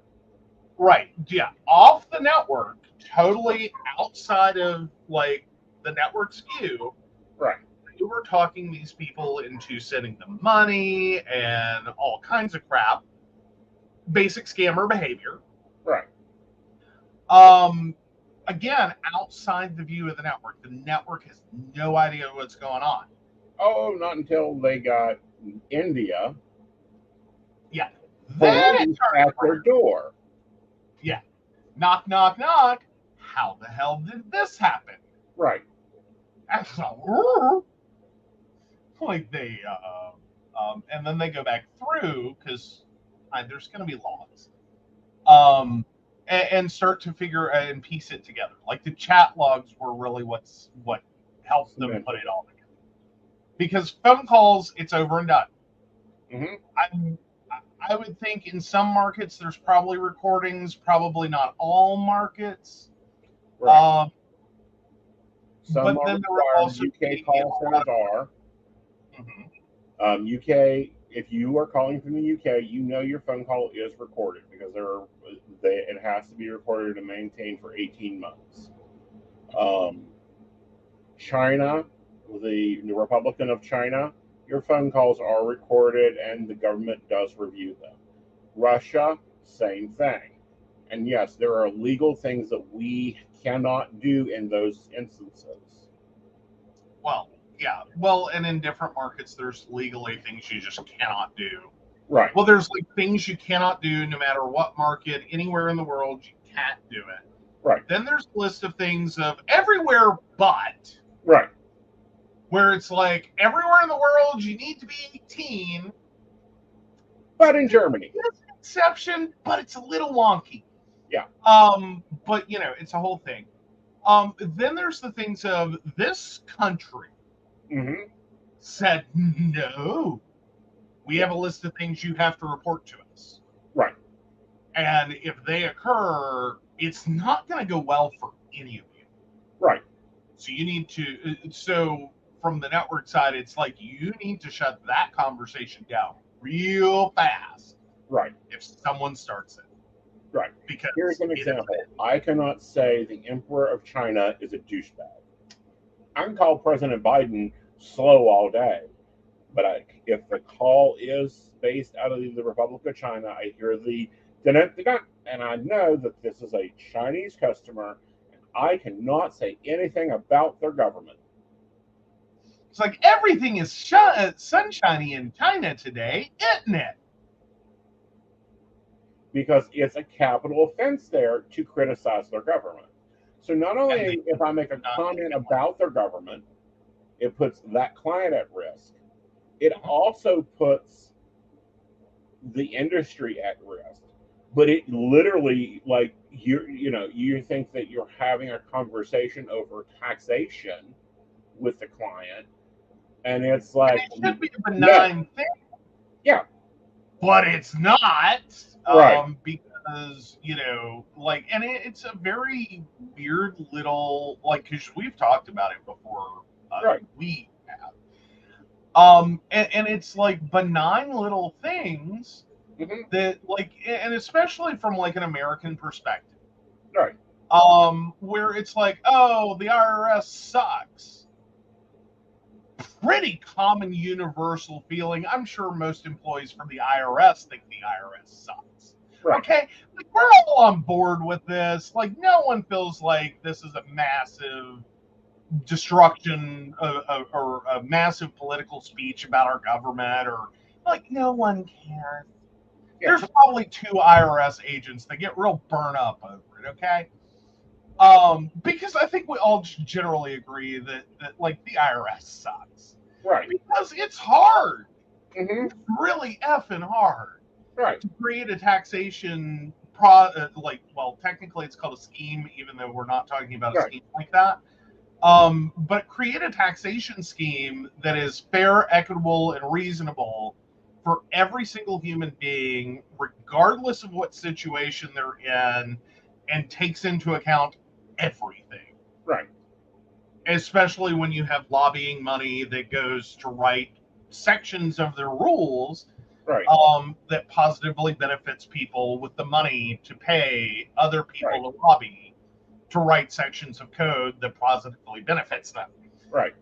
[SPEAKER 2] Right. Yeah. Off the network, totally outside of like the network SKU.
[SPEAKER 1] Right.
[SPEAKER 2] You were talking these people into sending them money and all kinds of crap. Basic scammer behavior.
[SPEAKER 1] Right.
[SPEAKER 2] Again, outside the view of the network. The network has no idea what's going on.
[SPEAKER 1] Oh, not until they got India.
[SPEAKER 2] Yeah.
[SPEAKER 1] Then at their door.
[SPEAKER 2] Yeah. Knock, knock, knock. How the hell did this happen?
[SPEAKER 1] Right.
[SPEAKER 2] Like they, and then they go back through because there's going to be logs, and start to figure and piece it together. Like the chat logs were really what help them put it all together. Because phone calls, it's over and done.
[SPEAKER 1] Mm-hmm.
[SPEAKER 2] I would think in some markets there's probably recordings, probably not all markets.
[SPEAKER 1] Right.
[SPEAKER 2] But
[SPEAKER 1] Some are
[SPEAKER 2] then there would
[SPEAKER 1] required.
[SPEAKER 2] also
[SPEAKER 1] UK
[SPEAKER 2] be
[SPEAKER 1] call centers are. UK, if you are calling from the UK, you know your phone call is recorded because it has to be recorded and maintained for 18 months. China, the Republic of China, your phone calls are recorded and the government does review them. Russia, same thing. And yes, there are legal things that we cannot do in those instances.
[SPEAKER 2] Well, yeah. Well, and in different markets, there's legally things you just cannot do.
[SPEAKER 1] Right.
[SPEAKER 2] Well, there's like things you cannot do no matter what market, anywhere in the world, you can't do it.
[SPEAKER 1] Right.
[SPEAKER 2] Then there's a list of things of everywhere but.
[SPEAKER 1] Right.
[SPEAKER 2] Where it's like everywhere in the world you need to be 18.
[SPEAKER 1] But in Germany.
[SPEAKER 2] It's an exception, but it's a little wonky.
[SPEAKER 1] Yeah.
[SPEAKER 2] But you know, it's a whole thing. Then there's the things of this country said no. We have a list of things you have to report to us.
[SPEAKER 1] Right.
[SPEAKER 2] And if they occur, it's not going to go well for any of you.
[SPEAKER 1] Right.
[SPEAKER 2] So you need to. So from the network side, it's like you need to shut that conversation down real fast.
[SPEAKER 1] Right.
[SPEAKER 2] If someone starts it.
[SPEAKER 1] Right.
[SPEAKER 2] Because
[SPEAKER 1] here's an example. I cannot say the Emperor of China is a douchebag. I can call President Biden slow all day, but if the call is based out of the Republic of China, I hear the dun-dun-dun-dun, and I know that this is a Chinese customer, and I cannot say anything about their government.
[SPEAKER 2] It's like everything is sunshiny in China today, isn't it?
[SPEAKER 1] Because it's a capital offense there to criticize their government. So not only if I make a comment about their government, it puts that client at risk, it also puts the industry at risk. But it literally, like, you think that you're having a conversation over taxation with the client, and it's like,
[SPEAKER 2] and it should be a benign thing.
[SPEAKER 1] Yeah.
[SPEAKER 2] But it's not.
[SPEAKER 1] Right.
[SPEAKER 2] Because, like, and it's a very weird little, like, because we've talked about it before.
[SPEAKER 1] Right.
[SPEAKER 2] We have. And it's like benign little things that, like, and especially from like an American perspective.
[SPEAKER 1] Right.
[SPEAKER 2] Where it's like, oh, the IRS sucks. Pretty common universal feeling. I'm sure most employees from the IRS think the IRS sucks.
[SPEAKER 1] Right.
[SPEAKER 2] Okay, like, we're all on board with this. Like, no one feels like this is a massive destruction or a massive political speech about our government, or like no one cares. Yeah. There's probably 2 IRS agents that get real burnt up over it. Okay. Because I think we all generally agree that like the IRS sucks.
[SPEAKER 1] Right.
[SPEAKER 2] Because it's hard. It's really effing hard.
[SPEAKER 1] Right.
[SPEAKER 2] To create a taxation technically it's called a scheme, even though we're not talking about a scheme like that. But create a taxation scheme that is fair, equitable, and reasonable for every single human being, regardless of what situation they're in, and takes into account everything.
[SPEAKER 1] Right.
[SPEAKER 2] Especially when you have lobbying money that goes to write sections of their rules,
[SPEAKER 1] right,
[SPEAKER 2] that positively benefits people with the money to pay other people to lobby to write sections of code that positively benefits them.
[SPEAKER 1] Right.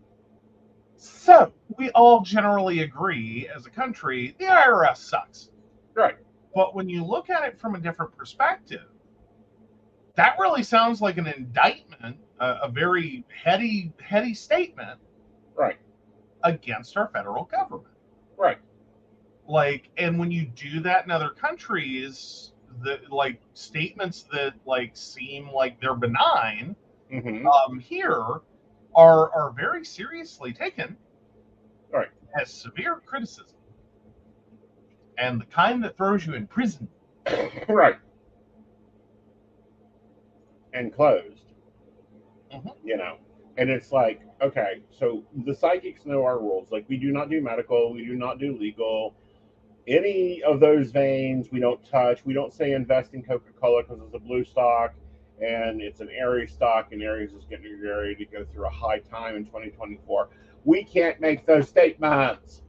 [SPEAKER 2] So we all generally agree as a country, the IRS sucks.
[SPEAKER 1] Right.
[SPEAKER 2] But when you look at it from a different perspective, that really sounds like an indictment, a very heady statement,
[SPEAKER 1] right,
[SPEAKER 2] against our federal government.
[SPEAKER 1] Right.
[SPEAKER 2] Like, and when you do that in other countries, the like statements that like seem like they're benign, here are very seriously taken,
[SPEAKER 1] right,
[SPEAKER 2] as severe criticism, and the kind that throws you in prison.
[SPEAKER 1] Right. And closed. And it's like, okay, so the psychics know our rules. Like, we do not do medical, we do not do legal. Any of those veins we don't touch. We don't say invest in Coca-Cola because it's a blue stock and it's an Aries stock, and Aries is getting ready to go through a high time in 2024. We can't make those statements.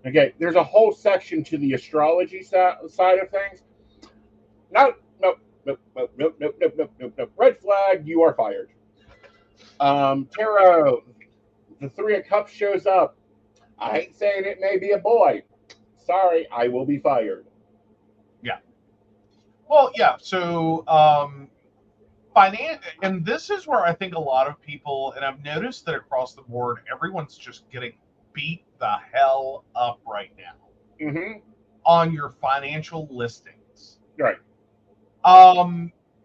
[SPEAKER 1] Okay, there's a whole section to the astrology side of things. No, nope, nope, nope, nope, nope, nope, nope, nope, nope. Red flag, you are fired. Tarot, the Three of Cups shows up. I ain't saying it may be a boy. Sorry, I will be fired.
[SPEAKER 2] Yeah. Well, yeah. So, and this is where I think a lot of people, and I've noticed that across the board, everyone's just getting beat the hell up right now on your financial listings.
[SPEAKER 1] Right.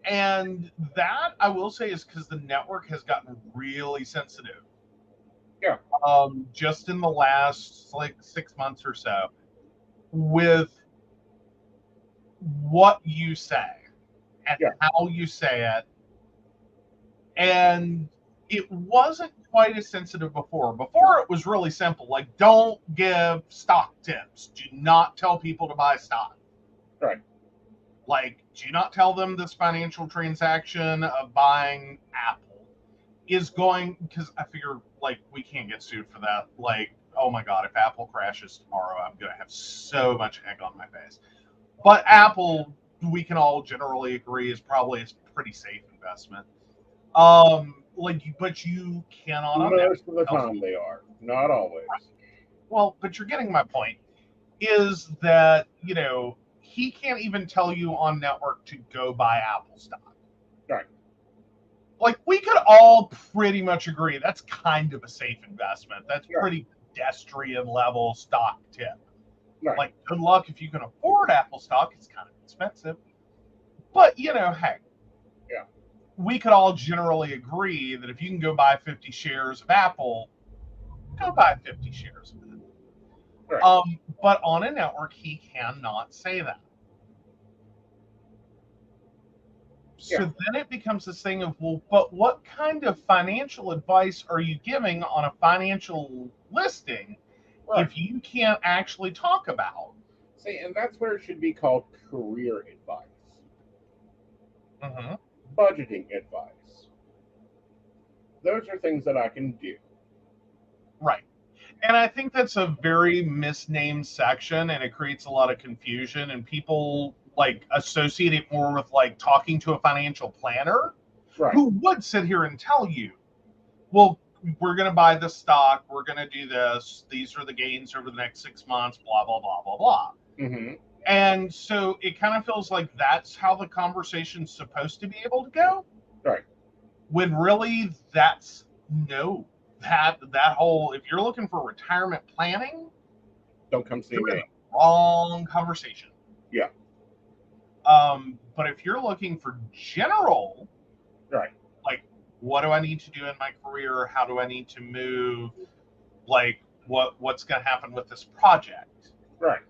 [SPEAKER 2] And that I will say is because the network has gotten really sensitive.
[SPEAKER 1] Yeah.
[SPEAKER 2] Just in the last like 6 months or so, with what you say and how you say it. And it wasn't quite as sensitive before. Before it was really simple. Like, don't give stock tips. Do not tell people to buy stock.
[SPEAKER 1] Right.
[SPEAKER 2] Like, do not tell them this financial transaction of buying Apple is going, because I figure, like, we can't get sued for that. Like, oh my God, if Apple crashes tomorrow, I'm going to have so much egg on my face. But Apple, we can all generally agree, is probably a pretty safe investment. But you cannot.
[SPEAKER 1] Most of the time they are, not always.
[SPEAKER 2] Well, but you're getting my point. Is that, he can't even tell you on network to go buy Apple stock.
[SPEAKER 1] Right.
[SPEAKER 2] Like, we could all pretty much agree that's kind of a safe investment. That's pretty pedestrian level stock tip.
[SPEAKER 1] Right.
[SPEAKER 2] Like, good luck if you can afford Apple stock. It's kind of expensive. But, hey.
[SPEAKER 1] Yeah.
[SPEAKER 2] We could all generally agree that if you can go buy 50 shares of Apple, go buy 50 shares of it. Right. But on a network, he cannot say that. So then it becomes this thing of, well, but what kind of financial advice are you giving on a financial listing if you can't actually talk about?
[SPEAKER 1] See, and that's where it should be called career advice. Budgeting advice. Those are things that I can do.
[SPEAKER 2] Right. And I think that's a very misnamed section, and it creates a lot of confusion, and people like associate it more with like talking to a financial planner who would sit here and tell you, well, we're going to buy this stock, we're going to do this, these are the gains over the next 6 months, blah, blah, blah, blah, blah. And so it kind of feels like that's how the conversation's supposed to be able to go.
[SPEAKER 1] Right.
[SPEAKER 2] When really that's no. That whole, if you're looking for retirement planning,
[SPEAKER 1] don't come see me.
[SPEAKER 2] Wrong conversation.
[SPEAKER 1] Yeah.
[SPEAKER 2] But if you're looking for general,
[SPEAKER 1] right,
[SPEAKER 2] like, what do I need to do in my career? How do I need to move? Like, what's going to happen with this project?
[SPEAKER 1] Right.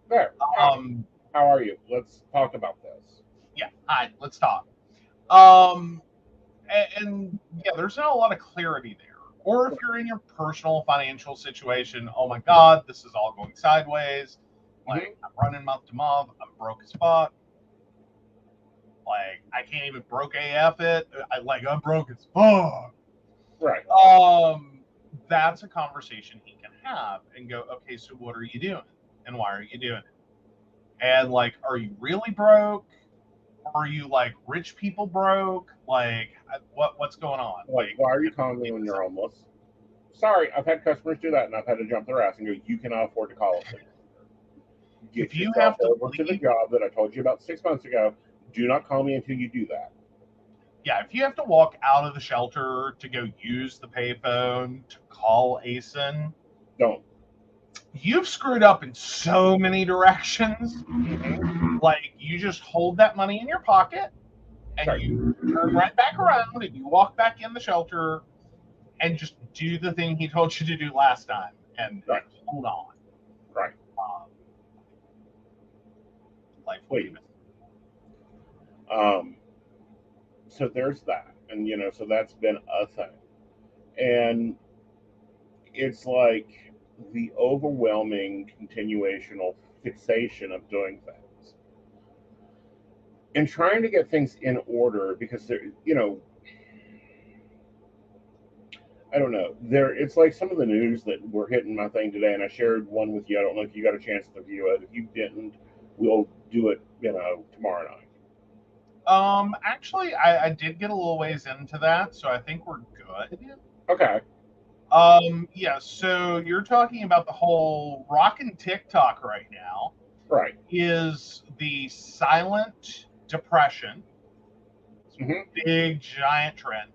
[SPEAKER 1] There. How are you? Let's talk about this.
[SPEAKER 2] Yeah. Hi. Let's talk. And there's not a lot of clarity there. Or if you're in your personal financial situation, oh my God, this is all going sideways. Like, I'm running month to month. I'm broke as fuck. Like, I can't even broke AF it. I'm broke as fuck.
[SPEAKER 1] Right.
[SPEAKER 2] That's a conversation he can have and go, okay, so what are you doing? And why are you doing it? And like, are you really broke? Are you like rich people broke? Like, what's going on?
[SPEAKER 1] Like, why are you calling me when you're homeless? Sorry, I've had customers do that, and I've had to jump their ass and go, you cannot afford to call us anymore. Get yourself over to the job that I told you about 6 months ago. Do not call me until you do that.
[SPEAKER 2] Yeah, if you have to walk out of the shelter to go use the payphone to call Aeson,
[SPEAKER 1] don't.
[SPEAKER 2] You've screwed up in so many directions. Like, you just hold that money in your pocket and you turn right back around and you walk back in the shelter and just do the thing he told you to do last time and hold on.
[SPEAKER 1] Right.
[SPEAKER 2] Like,
[SPEAKER 1] wait. So there's that. and so that's been a thing. And it's like the overwhelming continuational fixation of doing things and trying to get things in order because they're, I don't know. It's like some of the news that were hitting my thing today, and I shared one with you. I don't know if you got a chance to view it. If you didn't, we'll do it, tomorrow night.
[SPEAKER 2] Actually, I did get a little ways into that, so I think we're good.
[SPEAKER 1] Okay.
[SPEAKER 2] Yeah, so you're talking about the whole rockin' TikTok right now.
[SPEAKER 1] Right.
[SPEAKER 2] Is the silent depression.
[SPEAKER 1] Mm-hmm.
[SPEAKER 2] Big giant trend.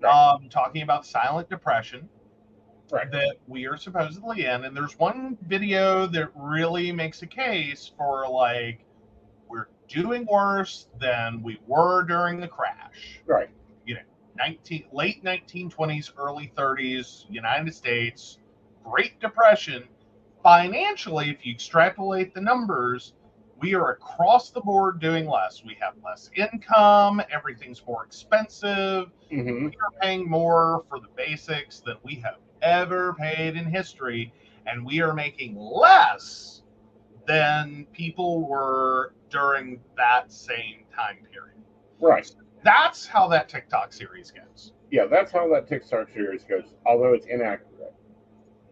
[SPEAKER 1] Right.
[SPEAKER 2] Talking about silent depression
[SPEAKER 1] Right.
[SPEAKER 2] that we are supposedly in. And there's one video that really makes a case for like we're doing worse than we were during the crash.
[SPEAKER 1] Right.
[SPEAKER 2] Late 1920s, early 30s, United States, Great Depression. Financially, if you extrapolate the numbers, we are across the board doing less. We have less income. Everything's more expensive.
[SPEAKER 1] Mm-hmm.
[SPEAKER 2] We are paying more for the basics than we have ever paid in history, and we are making less than people were during that same time period.
[SPEAKER 1] Right.
[SPEAKER 2] That's how that TikTok series goes.
[SPEAKER 1] Yeah, that's how that TikTok series goes, although it's inaccurate.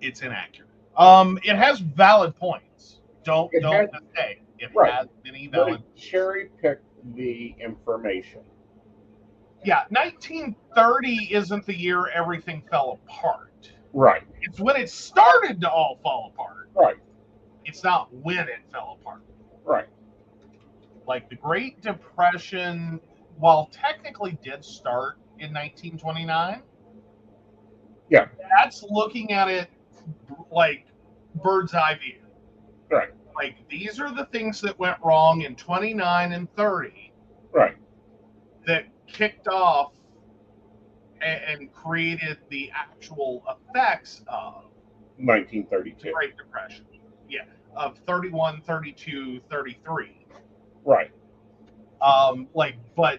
[SPEAKER 2] It's inaccurate. It has valid points. Don't mistake. It has many valid.
[SPEAKER 1] But it cherry picked the information.
[SPEAKER 2] Yeah, 1930 isn't the year everything fell apart.
[SPEAKER 1] Right.
[SPEAKER 2] It's when it started to all fall apart.
[SPEAKER 1] Right.
[SPEAKER 2] It's not when it fell apart.
[SPEAKER 1] Right.
[SPEAKER 2] Like the Great Depression, while technically did start in 1929.
[SPEAKER 1] Yeah.
[SPEAKER 2] That's looking at it like bird's eye view.
[SPEAKER 1] Right.
[SPEAKER 2] Like these are the things that went wrong in 29 and 30.
[SPEAKER 1] Right.
[SPEAKER 2] That kicked off and created the actual effects of
[SPEAKER 1] 1932.
[SPEAKER 2] the Great Depression. Yeah, of 31, 32, 33.
[SPEAKER 1] Right.
[SPEAKER 2] But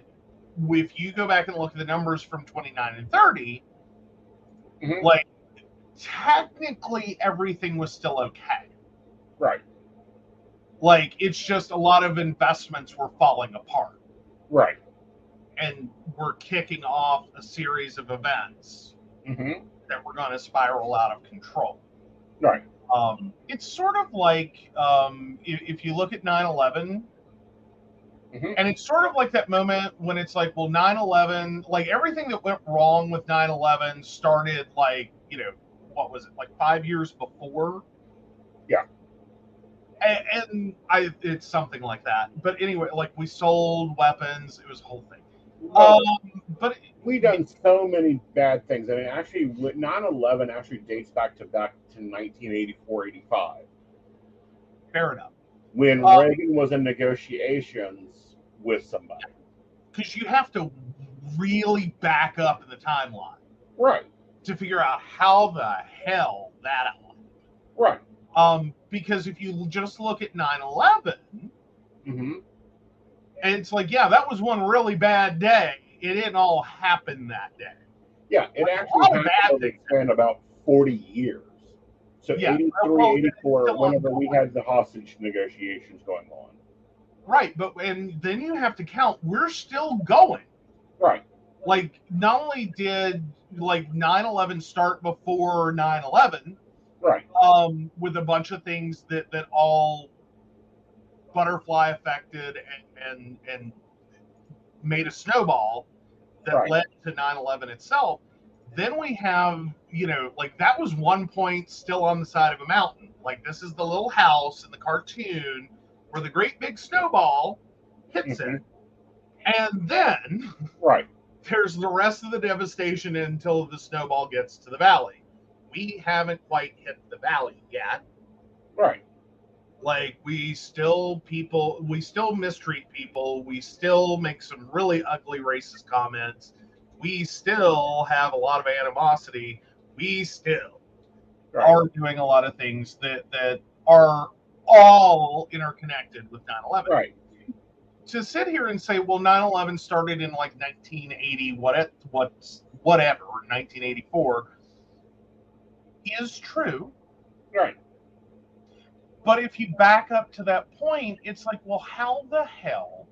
[SPEAKER 2] if you go back and look at the numbers from 29 and 30,
[SPEAKER 1] mm-hmm.
[SPEAKER 2] like technically everything was still okay.
[SPEAKER 1] Right.
[SPEAKER 2] Like it's just a lot of investments were falling apart.
[SPEAKER 1] Right.
[SPEAKER 2] And we're kicking off a series of events
[SPEAKER 1] mm-hmm.
[SPEAKER 2] that were going to spiral out of control.
[SPEAKER 1] Right.
[SPEAKER 2] It's sort of like if you look at 9/11,
[SPEAKER 1] mm-hmm.
[SPEAKER 2] and it's sort of like that moment when it's like, well, 9/11, like everything that went wrong with 9/11 started like, what was it, like 5 years before?
[SPEAKER 1] Yeah.
[SPEAKER 2] And it's something like that. But anyway, like we sold weapons, it was a whole thing. But
[SPEAKER 1] we done so many bad things. I mean, actually, 9/11 actually dates back to 1984, 85.
[SPEAKER 2] Fair enough.
[SPEAKER 1] When Reagan was in negotiations with somebody.
[SPEAKER 2] Because you have to really back up in the timeline.
[SPEAKER 1] Right.
[SPEAKER 2] To figure out how the hell that happened.
[SPEAKER 1] Right.
[SPEAKER 2] Because if you just look at 9/11,
[SPEAKER 1] mm-hmm.
[SPEAKER 2] and it's like, yeah, that was one really bad day. It didn't all happen that day.
[SPEAKER 1] Yeah, it actually happened in about 40 years. So yeah, 83, 84, whenever we had the hostage negotiations going on.
[SPEAKER 2] Right, and then you have to count, we're still going.
[SPEAKER 1] Right.
[SPEAKER 2] Like, not only did, like, 9/11 start before 9/11.
[SPEAKER 1] Right.
[SPEAKER 2] With a bunch of things that all butterfly affected and made a snowball that led to 9/11 itself. Then we have, like that was one point still on the side of a mountain. Like this is the little house in the cartoon where the great big snowball hits
[SPEAKER 1] mm-hmm.
[SPEAKER 2] it. And then there's the rest of the devastation until the snowball gets to the valley. We haven't quite hit the valley yet.
[SPEAKER 1] Right.
[SPEAKER 2] Like we still mistreat people. We still make some really ugly racist comments. We still have a lot of animosity. We still are doing a lot of things that are all interconnected with 9/11.
[SPEAKER 1] Right.
[SPEAKER 2] to sit here and say, well, 9/11 started in like 1980, whatever, 1984, is true.
[SPEAKER 1] Right.
[SPEAKER 2] But if you back up to that point, it's like, well, how the hell?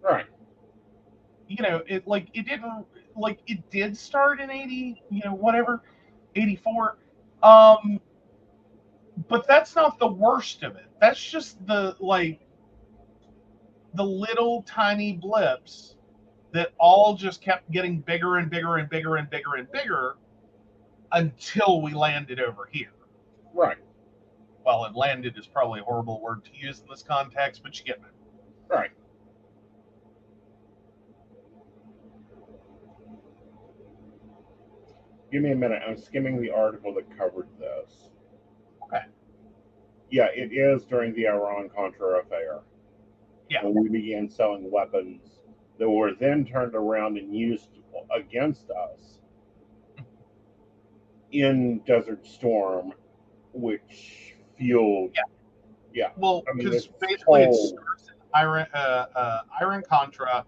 [SPEAKER 1] Right.
[SPEAKER 2] It did start in 80, whatever, 84. But that's not the worst of it. That's just the little tiny blips that all just kept getting bigger and bigger and bigger and bigger and bigger until we landed over here.
[SPEAKER 1] Right.
[SPEAKER 2] Well, and landed is probably a horrible word to use in this context, but you get me.
[SPEAKER 1] Right. Give me a minute. I'm skimming the article that covered this.
[SPEAKER 2] Okay.
[SPEAKER 1] Yeah, it is during the Iran-Contra affair.
[SPEAKER 2] Yeah.
[SPEAKER 1] When we began selling weapons that were then turned around and used against us in Desert Storm, which fueled. Yeah.
[SPEAKER 2] Well,
[SPEAKER 1] I mean,
[SPEAKER 2] because
[SPEAKER 1] it's
[SPEAKER 2] basically it
[SPEAKER 1] whole-
[SPEAKER 2] starts in Iran-Contra,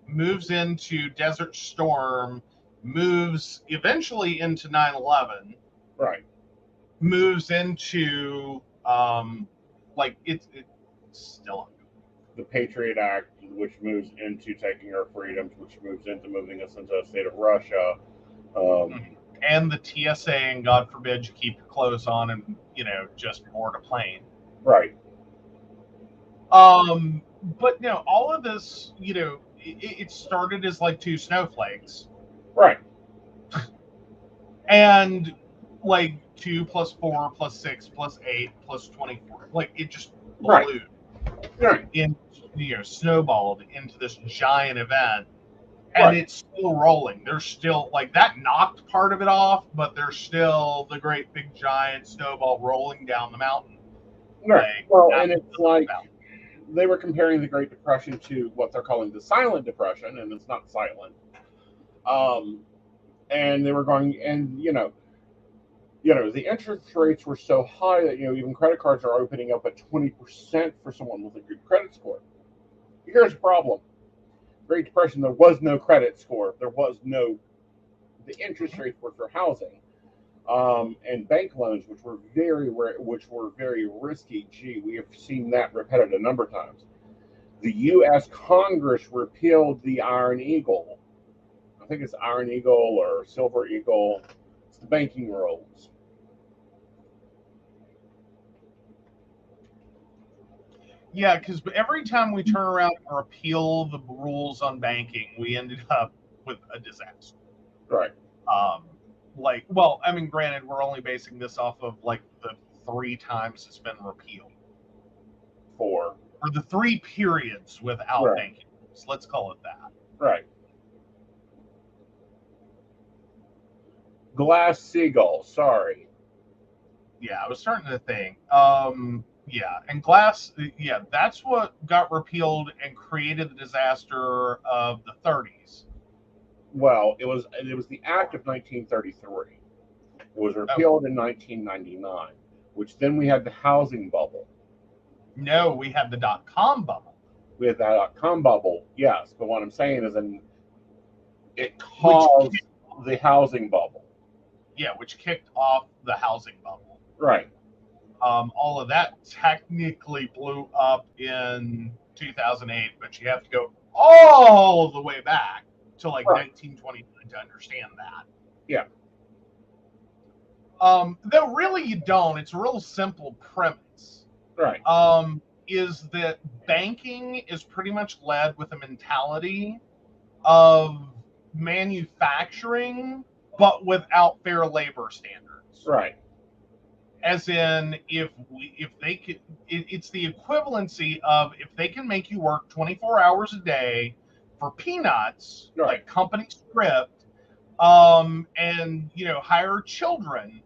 [SPEAKER 2] moves into Desert Storm, moves eventually into 9/11,
[SPEAKER 1] Right.
[SPEAKER 2] moves into it's still
[SPEAKER 1] The Patriot Act, which moves into taking our freedoms, which moves into moving us into a state of Russia.
[SPEAKER 2] And the TSA, and God forbid you keep your clothes on and just board a plane.
[SPEAKER 1] Right.
[SPEAKER 2] But no, all of this, it started as like two snowflakes.
[SPEAKER 1] Right.
[SPEAKER 2] And like 2 plus 4 plus 6 plus 8 plus 24, like it just blew.
[SPEAKER 1] Right.
[SPEAKER 2] Snowballed into this giant event, and it's still rolling. There's still that knocked part of it off, but there's still the great big giant snowball rolling down the mountain.
[SPEAKER 1] Right. And it's like they were comparing the Great Depression to what they're calling the Silent Depression, and it's not silent. And they were going, and the interest rates were so high that even credit cards are opening up at 20% for someone with a good credit score. Here's the problem: Great Depression, there was no credit score. The interest rates were for housing, and bank loans, which were very risky. Gee, we have seen that repeated a number of times. The U.S. Congress repealed the Iron Eagle. I think it's Iron Eagle or Silver Eagle. It's the banking rules.
[SPEAKER 2] Yeah, because every time we turn around and repeal the rules on banking, we ended up with a disaster.
[SPEAKER 1] Right.
[SPEAKER 2] Granted, we're only basing this off of the 3 times it's been repealed.
[SPEAKER 1] 4.
[SPEAKER 2] Or the 3 periods without banking rules. Let's call it that.
[SPEAKER 1] Right. Glass Seagull, sorry.
[SPEAKER 2] Yeah, I was starting to think. And glass, that's what got repealed and created the disaster of the 30s.
[SPEAKER 1] Well, it was the Act of 1933. It was repealed in 1999, which then we had the housing bubble.
[SPEAKER 2] No, we had the .com bubble.
[SPEAKER 1] We had that .com bubble, yes. But what I'm saying is, it caused the housing bubble.
[SPEAKER 2] Yeah, which kicked off the housing bubble.
[SPEAKER 1] Right.
[SPEAKER 2] All of that technically blew up in 2008, but you have to go all the way back to 1929 to understand that.
[SPEAKER 1] Yeah.
[SPEAKER 2] Though really you don't. It's a real simple premise.
[SPEAKER 1] Right.
[SPEAKER 2] Is that banking is pretty much led with a mentality of manufacturing, but without fair labor standards.
[SPEAKER 1] Right.
[SPEAKER 2] As in, if they could, it's the equivalency of if they can make you work 24 hours a day for peanuts, like company script, and hire children,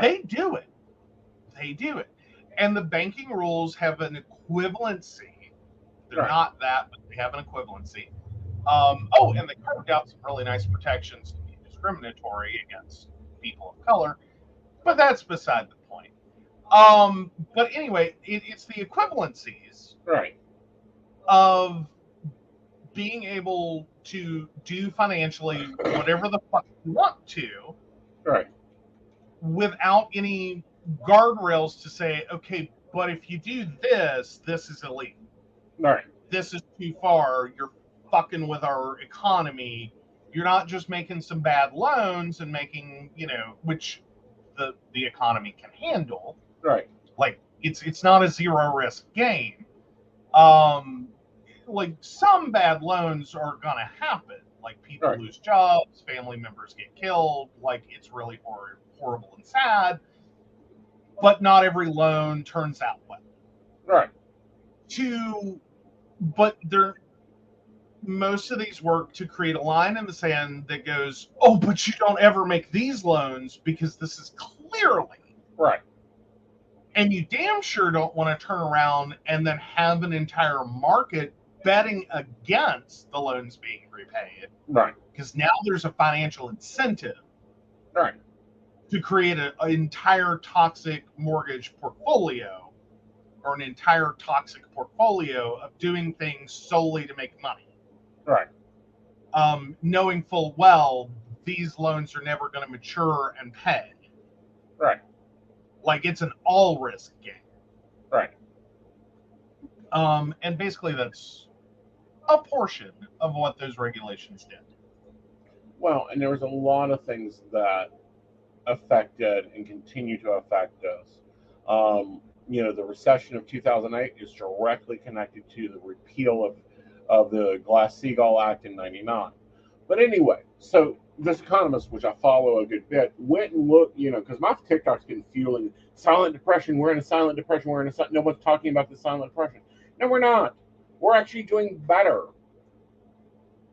[SPEAKER 2] they do it. They do it. And the banking rules have an equivalency. They're not that, but they have an equivalency. And they carved out some really nice protections to be discriminatory against people of color, but that's beside the point. But anyway, it's the equivalencies
[SPEAKER 1] right.
[SPEAKER 2] of being able to do financially whatever the fuck you want to,
[SPEAKER 1] Right.
[SPEAKER 2] without any guardrails to say, okay, but if you do this, this is illegal.
[SPEAKER 1] Right.
[SPEAKER 2] This is too far. You're fucking with our economy. You're not just making some bad loans and making, which the economy can handle.
[SPEAKER 1] Right.
[SPEAKER 2] Like it's not a zero risk game. Like some bad loans are gonna happen. Like people
[SPEAKER 1] Right.
[SPEAKER 2] lose jobs, family members get killed. Like it's really horrible and sad. But not every loan turns out well.
[SPEAKER 1] Right.
[SPEAKER 2] But most of these work to create a line in the sand that goes, oh, but you don't ever make these loans because this is clearly
[SPEAKER 1] right.
[SPEAKER 2] And you damn sure don't want to turn around and then have an entire market betting against the loans being repaid.
[SPEAKER 1] Right.
[SPEAKER 2] Because now there's a financial incentive.
[SPEAKER 1] Right.
[SPEAKER 2] To create an entire toxic mortgage portfolio or an entire toxic portfolio of doing things solely to make money.
[SPEAKER 1] Right.
[SPEAKER 2] Knowing full well these loans are never going to mature and pay.
[SPEAKER 1] Right.
[SPEAKER 2] Like it's an all risk game.
[SPEAKER 1] Right.
[SPEAKER 2] And basically that's a portion of what those regulations did.
[SPEAKER 1] Well, and there was a lot of things that affected and continue to affect us. The recession of 2008 is directly connected to the repeal of the Glass-Steagall Act in '99. But anyway, so this economist, which I follow a good bit, went and looked, because my TikTok's been fueling silent depression. We're in a silent depression. No one's talking about the silent depression. No, we're not. We're actually doing better.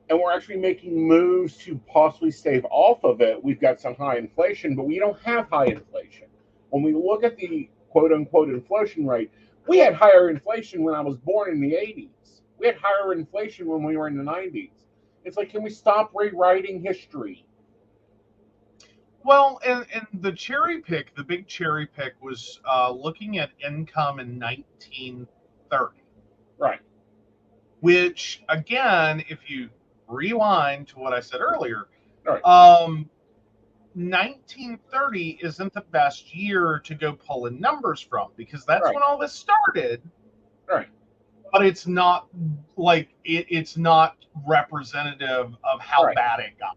[SPEAKER 1] And we're actually making moves to possibly stave off of it. We've got some high inflation, but we don't have high inflation. When we look at the quote-unquote inflation rate, we had higher inflation when I was born in the 80s. We had higher inflation when we were in the 90s. It's like, can we stop rewriting history?
[SPEAKER 2] Well, and the big cherry pick was looking at income in 1930.
[SPEAKER 1] Right.
[SPEAKER 2] Which, again, if you rewind to what I said earlier,
[SPEAKER 1] right.
[SPEAKER 2] 1930 isn't the best year to go pulling numbers from because that's
[SPEAKER 1] right.
[SPEAKER 2] when all this started.
[SPEAKER 1] Right.
[SPEAKER 2] But it's not like it's not representative of how
[SPEAKER 1] right.
[SPEAKER 2] bad it got.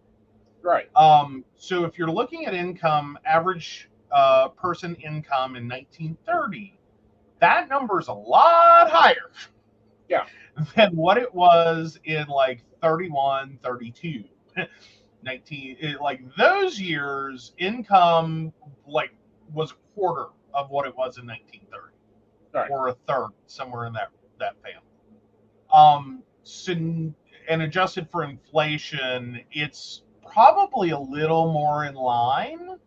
[SPEAKER 1] Right.
[SPEAKER 2] So if you're looking at income, average person income in 1930, that number's a lot higher.
[SPEAKER 1] Yeah.
[SPEAKER 2] Than what it was in like 31, 32. 19 like those years income like was a quarter of what it was in 1930.
[SPEAKER 1] Right.
[SPEAKER 2] Or a third, somewhere in that family. So, and adjusted for inflation, it's probably a little more in line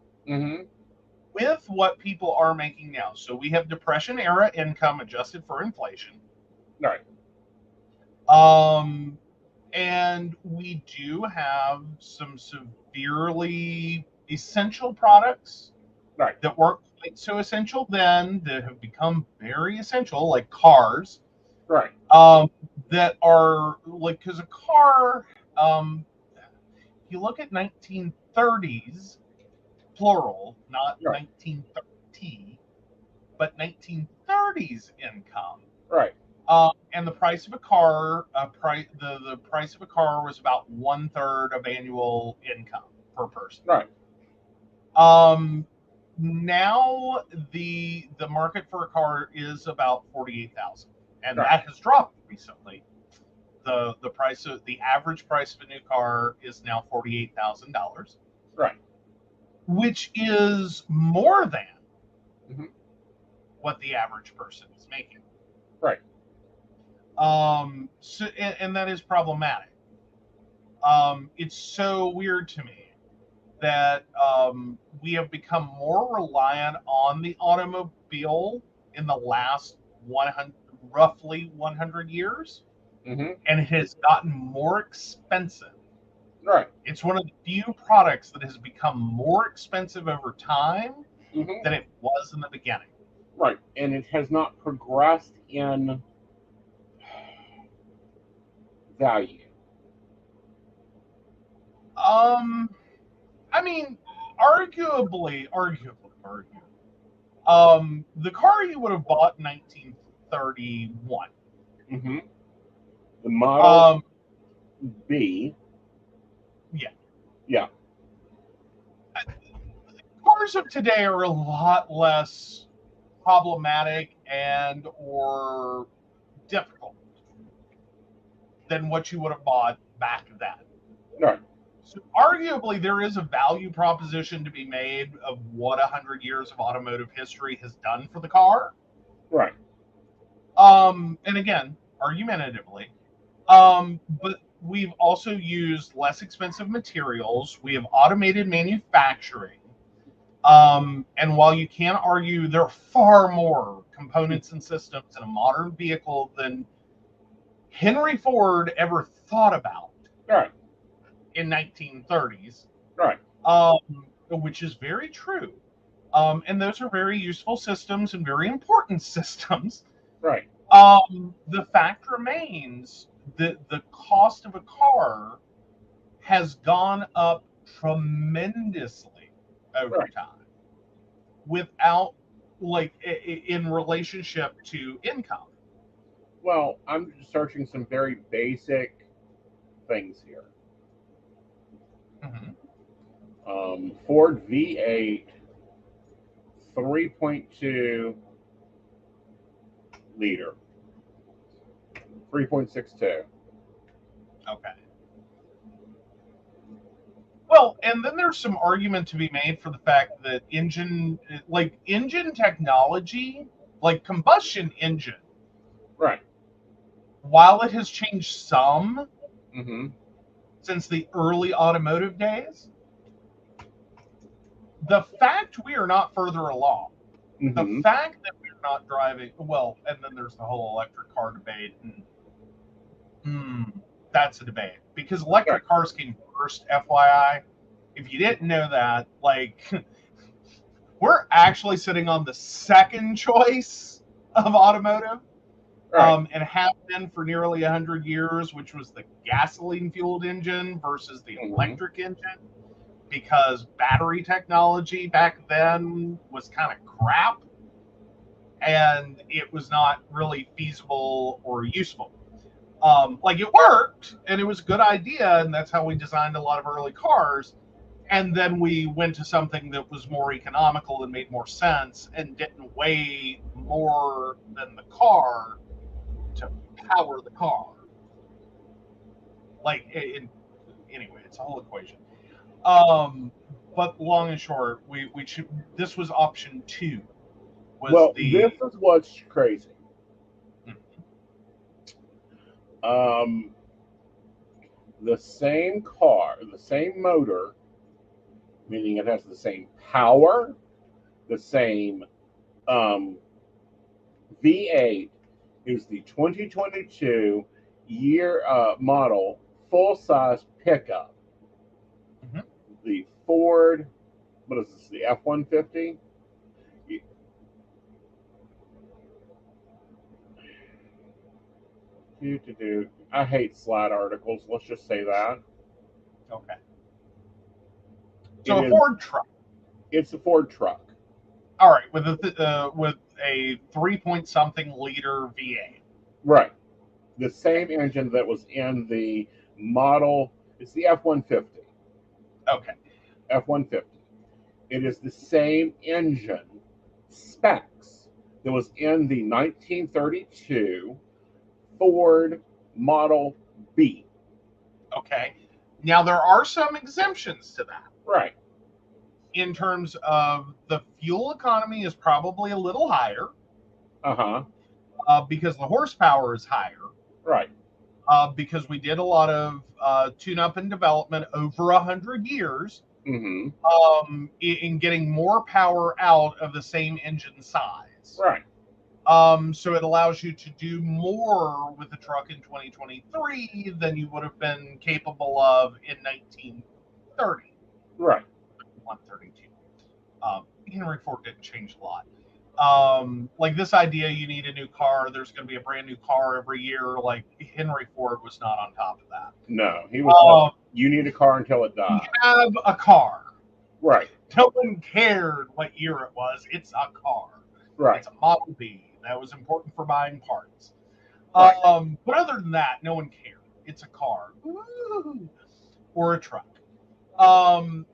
[SPEAKER 2] with what people are making now. So we have Depression era income adjusted for inflation.
[SPEAKER 1] Right.
[SPEAKER 2] And we do have some severely essential products that weren't quite so essential then, that have become very essential, like cars.
[SPEAKER 1] Right.
[SPEAKER 2] That are like, because a car, if you look at 1930s, plural, not 1930, but 1930s income.
[SPEAKER 1] Right.
[SPEAKER 2] And the price of a car, the price of a car was about 1/3 of annual income per person.
[SPEAKER 1] Right.
[SPEAKER 2] Now the market for a car is about 48,000, and that has dropped recently. The average price of a new car is now $48,000.
[SPEAKER 1] Right.
[SPEAKER 2] Which is more than what the average person is making.
[SPEAKER 1] Right.
[SPEAKER 2] So, and that is problematic. It's so weird to me that we have become more reliant on the automobile in the last roughly 100 years, and it has gotten more expensive.
[SPEAKER 1] Right.
[SPEAKER 2] It's one of the few products that has become more expensive over time than it was in the beginning.
[SPEAKER 1] Right, and it has not progressed in value.
[SPEAKER 2] I mean, arguably. The car you would have bought in 1931.
[SPEAKER 1] Mm-hmm. The Model B.
[SPEAKER 2] Yeah.
[SPEAKER 1] Yeah.
[SPEAKER 2] Cars of today are a lot less problematic and or difficult than what you would have bought back then.
[SPEAKER 1] Right.
[SPEAKER 2] So arguably, there is a value proposition to be made of what 100 years of automotive history has done for the car.
[SPEAKER 1] Right.
[SPEAKER 2] And again, argumentatively, but we've also used less expensive materials. We have automated manufacturing. And while you can argue there are far more components and systems in a modern vehicle than Henry Ford ever thought about
[SPEAKER 1] Right.
[SPEAKER 2] in 1930s,
[SPEAKER 1] Right.
[SPEAKER 2] which is very true. And those are very useful systems and very important systems.
[SPEAKER 1] Right.
[SPEAKER 2] The fact remains that the cost of a car has gone up tremendously over
[SPEAKER 1] Right.
[SPEAKER 2] time without, like, in relationship to income.
[SPEAKER 1] Well, I'm searching some very basic things here. Ford V8, 3.2 liter, 3.62.
[SPEAKER 2] Okay. Well, and then there's some argument to be made for the fact that engine technology, like combustion engine,
[SPEAKER 1] Right.
[SPEAKER 2] while it has changed some
[SPEAKER 1] Mm-hmm.
[SPEAKER 2] since the early automotive days, the fact we are not further along,
[SPEAKER 1] Mm-hmm.
[SPEAKER 2] the fact that we're not driving, well, and then there's the whole electric car debate, and that's a debate because electric cars came first, FYI. If you didn't know that, like, we're actually sitting on the second choice of automotive,
[SPEAKER 1] Right.
[SPEAKER 2] and have been for nearly 100 years, which was the gasoline-fueled engine versus the electric engine, because battery technology back then was kind of crap, and it was not really feasible or useful. Like, it worked, and it was a good idea, and that's how we designed a lot of early cars. And then we went to something that was more economical and made more sense and didn't weigh more than the car to power the car. Like, anyway, it's a whole equation. But long and short, we should. This was option 2.
[SPEAKER 1] Well, this is what's crazy. The same car, the same motor, meaning it has the same power, the same V8 is the 2022 year model full-size pickup. The Ford, what is this, the F-150? I hate slide articles. Let's just say that.
[SPEAKER 2] Okay. So a Ford truck.
[SPEAKER 1] It's a Ford truck.
[SPEAKER 2] All right, with a 3-point-something liter V8.
[SPEAKER 1] Right. The same engine that was in the model. It's the F-150.
[SPEAKER 2] Okay.
[SPEAKER 1] F-150. It is the same engine specs that was in the 1932 Ford Model B.
[SPEAKER 2] Okay. Now, there are some exemptions to that.
[SPEAKER 1] Right.
[SPEAKER 2] In terms of the fuel economy is probably a little higher. Because the horsepower is higher.
[SPEAKER 1] Right.
[SPEAKER 2] Because we did a lot of tune-up and development over 100 years. In getting more power out of the same engine size.
[SPEAKER 1] Right.
[SPEAKER 2] So it allows you to do more with the truck in 2023 than you would have been capable of in 1930.
[SPEAKER 1] Right.
[SPEAKER 2] 132. Henry Ford didn't change a lot. Like this idea, you need a new car. There's going to be a brand new car every year. Like Henry Ford was not on top of that.
[SPEAKER 1] No, he was You need a car until it
[SPEAKER 2] You
[SPEAKER 1] dies.
[SPEAKER 2] have a car.
[SPEAKER 1] Right.
[SPEAKER 2] No one cared what year it was. It's a car.
[SPEAKER 1] Right.
[SPEAKER 2] It's a Model B. That was important for buying parts.
[SPEAKER 1] Right.
[SPEAKER 2] But other than that, no one cared. It's a car. Woo! Or a truck.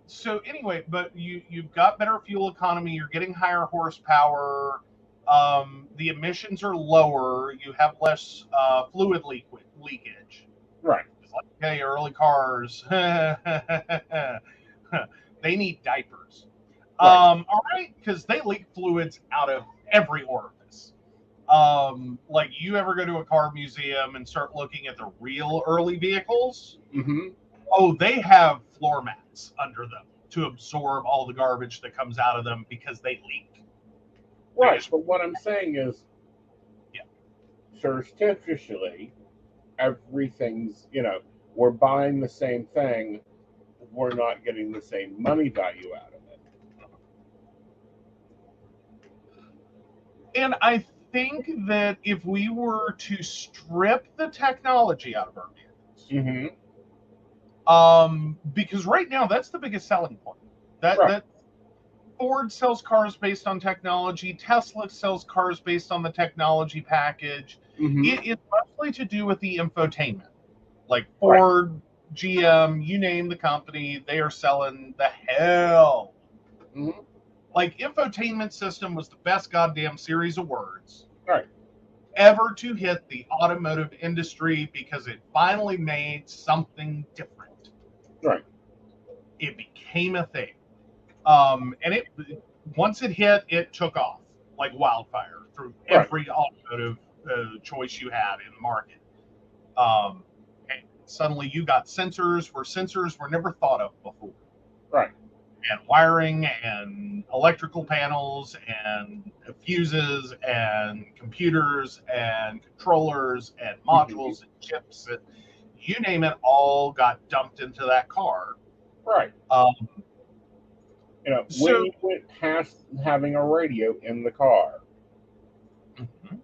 [SPEAKER 2] So anyway, but you've got better fuel economy. You're getting higher horsepower. The emissions are lower. You have less fluid leakage.
[SPEAKER 1] Right.
[SPEAKER 2] It's like, okay, early cars, they need diapers.
[SPEAKER 1] Right.
[SPEAKER 2] All right, because they leak fluids out of every orifice. Like you ever go to a car museum and start looking at the real early vehicles?
[SPEAKER 1] Mm-hmm.
[SPEAKER 2] Oh, they have floor mats under them to absorb all the garbage that comes out of them because they leak.
[SPEAKER 1] Right. But what I'm saying is,
[SPEAKER 2] Yeah.
[SPEAKER 1] surreptitiously, everything's, we're buying the same thing. We're not getting the same money value out of it.
[SPEAKER 2] And I think that if we were to strip the technology out of our vehicles,
[SPEAKER 1] Mm-hmm.
[SPEAKER 2] because right now that's the biggest selling point. That Ford sells cars based on technology. Tesla sells cars based on the technology package.
[SPEAKER 1] Mm-hmm.
[SPEAKER 2] It is mostly to do with the infotainment. Like Ford, GM, you name the company, they are selling the hell.
[SPEAKER 1] Mm-hmm.
[SPEAKER 2] Like infotainment system was the best goddamn series of words
[SPEAKER 1] Right.
[SPEAKER 2] ever to hit the automotive industry because it finally made something different.
[SPEAKER 1] Right.
[SPEAKER 2] It became a thing. And it once it hit, it took off like wildfire through every automotive choice you had in the market. And suddenly you got sensors where sensors were never thought of before.
[SPEAKER 1] Right.
[SPEAKER 2] And wiring and electrical panels and fuses and computers and controllers and modules and chips and you name it all got dumped into that car.
[SPEAKER 1] Right. When
[SPEAKER 2] So
[SPEAKER 1] you went past having a radio in the car.
[SPEAKER 2] Mhm.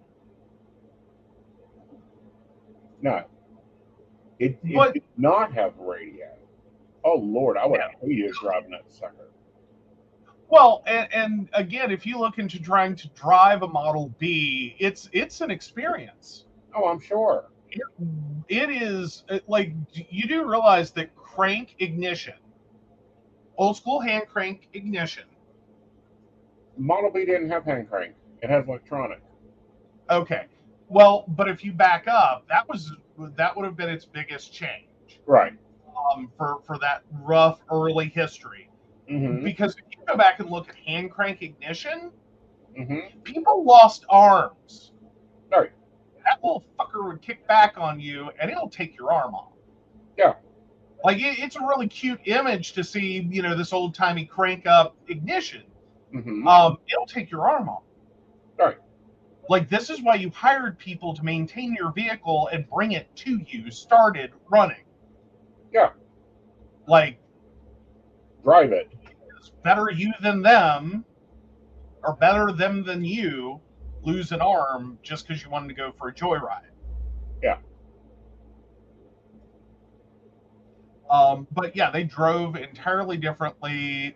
[SPEAKER 1] No. It did not have a radio. Oh Lord, I would have hated driving that sucker.
[SPEAKER 2] Well, and again, if you look into trying to drive a Model B, it's an experience.
[SPEAKER 1] Oh, I'm sure.
[SPEAKER 2] It is like you do realize that crank ignition, old school hand crank ignition.
[SPEAKER 1] Model B didn't have hand crank. It has electronic.
[SPEAKER 2] Okay, well, but if you back up, that would have been its biggest change.
[SPEAKER 1] Right.
[SPEAKER 2] For that rough early history.
[SPEAKER 1] Mm-hmm.
[SPEAKER 2] Because if you go back and look at hand crank ignition,
[SPEAKER 1] Mm-hmm.
[SPEAKER 2] people lost arms.
[SPEAKER 1] Right.
[SPEAKER 2] That little fucker would kick back on you and it'll take your arm off.
[SPEAKER 1] Yeah.
[SPEAKER 2] Like it's a really cute image to see, this old timey crank up ignition.
[SPEAKER 1] Mm-hmm.
[SPEAKER 2] It'll take your arm off.
[SPEAKER 1] Right.
[SPEAKER 2] Like this is why you hired people to maintain your vehicle and bring it to you, started running.
[SPEAKER 1] Yeah.
[SPEAKER 2] Like
[SPEAKER 1] drive it.
[SPEAKER 2] It's better you than them, or better them than you, lose an arm just because you wanted to go for a joyride.
[SPEAKER 1] Yeah.
[SPEAKER 2] But yeah, they drove entirely differently.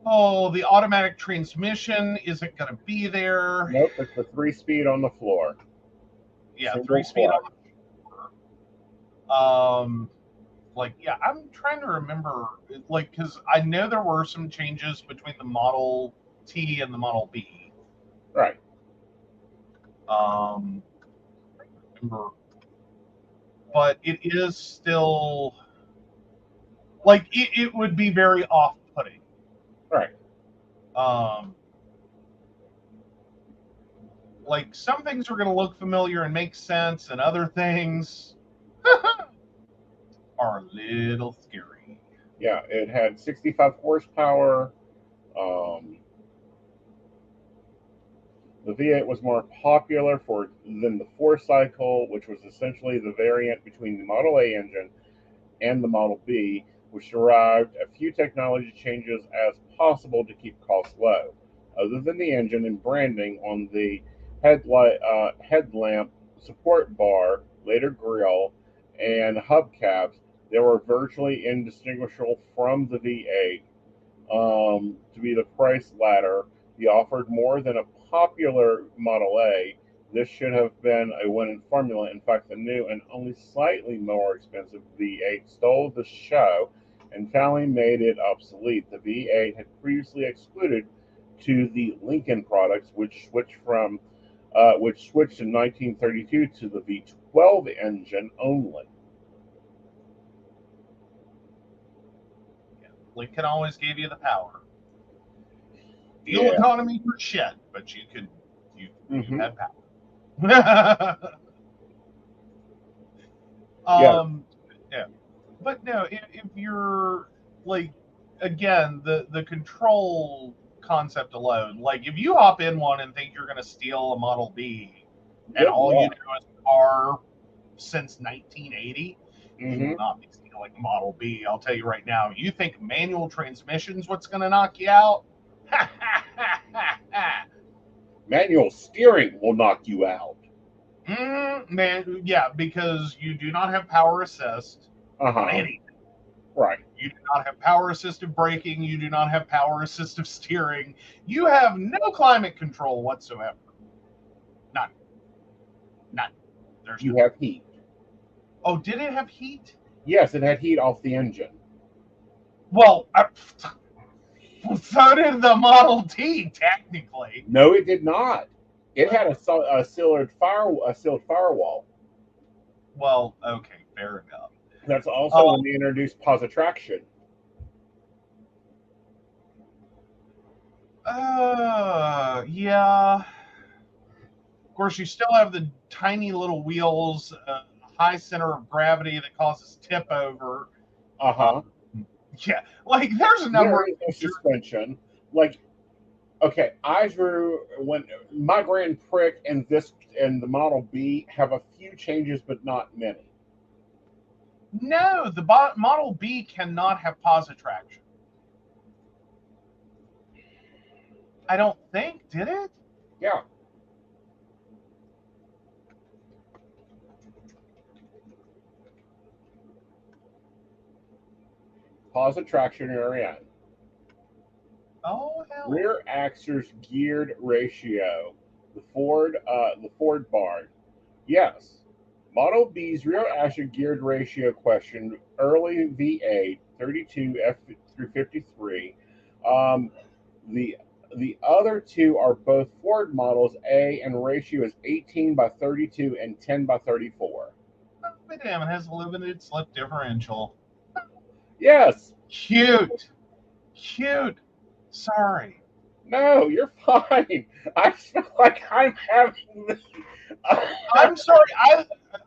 [SPEAKER 2] The automatic transmission isn't going to be there.
[SPEAKER 1] Nope, it's the 3-speed on the floor.
[SPEAKER 2] Yeah,
[SPEAKER 1] Single
[SPEAKER 2] 3-speed
[SPEAKER 1] clutch.
[SPEAKER 2] on the floor. I'm trying to remember, because I know there were some changes between the Model T and the Model B.
[SPEAKER 1] Right.
[SPEAKER 2] Remember, but it is still it would be very off-putting.
[SPEAKER 1] Right.
[SPEAKER 2] Some things are going to look familiar and make sense, and other things are a little scary.
[SPEAKER 1] Yeah, it had 65 horsepower. The V8 was more popular than the 4-cycle, which was essentially the variant between the Model A engine and the Model B, which derived a few technology changes as possible to keep costs low. Other than the engine and branding on the headlamp support bar, later grille, and hubcaps, they were virtually indistinguishable from the V8. To be the price ladder, he offered more than a popular Model A. This should have been a winning formula. In fact, the new and only slightly more expensive V8 stole the show and finally made it obsolete. The V8 had previously excluded to the Lincoln products, which switched in 1932 to the V12 engine only.
[SPEAKER 2] Lincoln always gave you the power. Fuel economy for shit, but you had power. Yeah. But no, if you're like, again, the control concept alone, like if you hop in one and think you're going to steal a Model B, and all you know is a car since 1980, you will not be stealing a Model B. I'll tell you right now. You think manual transmission's what's going to knock you out?
[SPEAKER 1] Manual steering will knock you out.
[SPEAKER 2] Man, yeah, because you do not have power assist on anything.
[SPEAKER 1] Right.
[SPEAKER 2] You do not have power assistive braking. You do not have power assistive steering. You have no climate control whatsoever. None.
[SPEAKER 1] You have heat.
[SPEAKER 2] Oh, did it have heat?
[SPEAKER 1] Yes, it had heat off the engine.
[SPEAKER 2] Well, so did the Model T, technically.
[SPEAKER 1] No, it did not. It had a sealed firewall.
[SPEAKER 2] Well, okay, fair enough.
[SPEAKER 1] That's also when they introduced pause traction.
[SPEAKER 2] Yeah. Of course, you still have the tiny little wheels, high center of gravity that causes tip over. Yeah, like there's a number
[SPEAKER 1] of suspension. Like, okay, I drew when my Grand Prix and the Model B have a few changes, but not many.
[SPEAKER 2] No, the Model B cannot have pause traction. I don't think, did it?
[SPEAKER 1] Yeah. Pause traction area.
[SPEAKER 2] Oh hell.
[SPEAKER 1] Rear axles geared ratio. The Ford bar. Yes. Model B's rear axle geared ratio question, early V8, 32 F through 53. The other two are both Ford models A, and ratio is 18 by 32 and 10 by 34.
[SPEAKER 2] Oh, but damn, it has a limited slip differential.
[SPEAKER 1] Yes.
[SPEAKER 2] Cute. Sorry.
[SPEAKER 1] No, you're fine. I feel like I'm having this.
[SPEAKER 2] I'm sorry.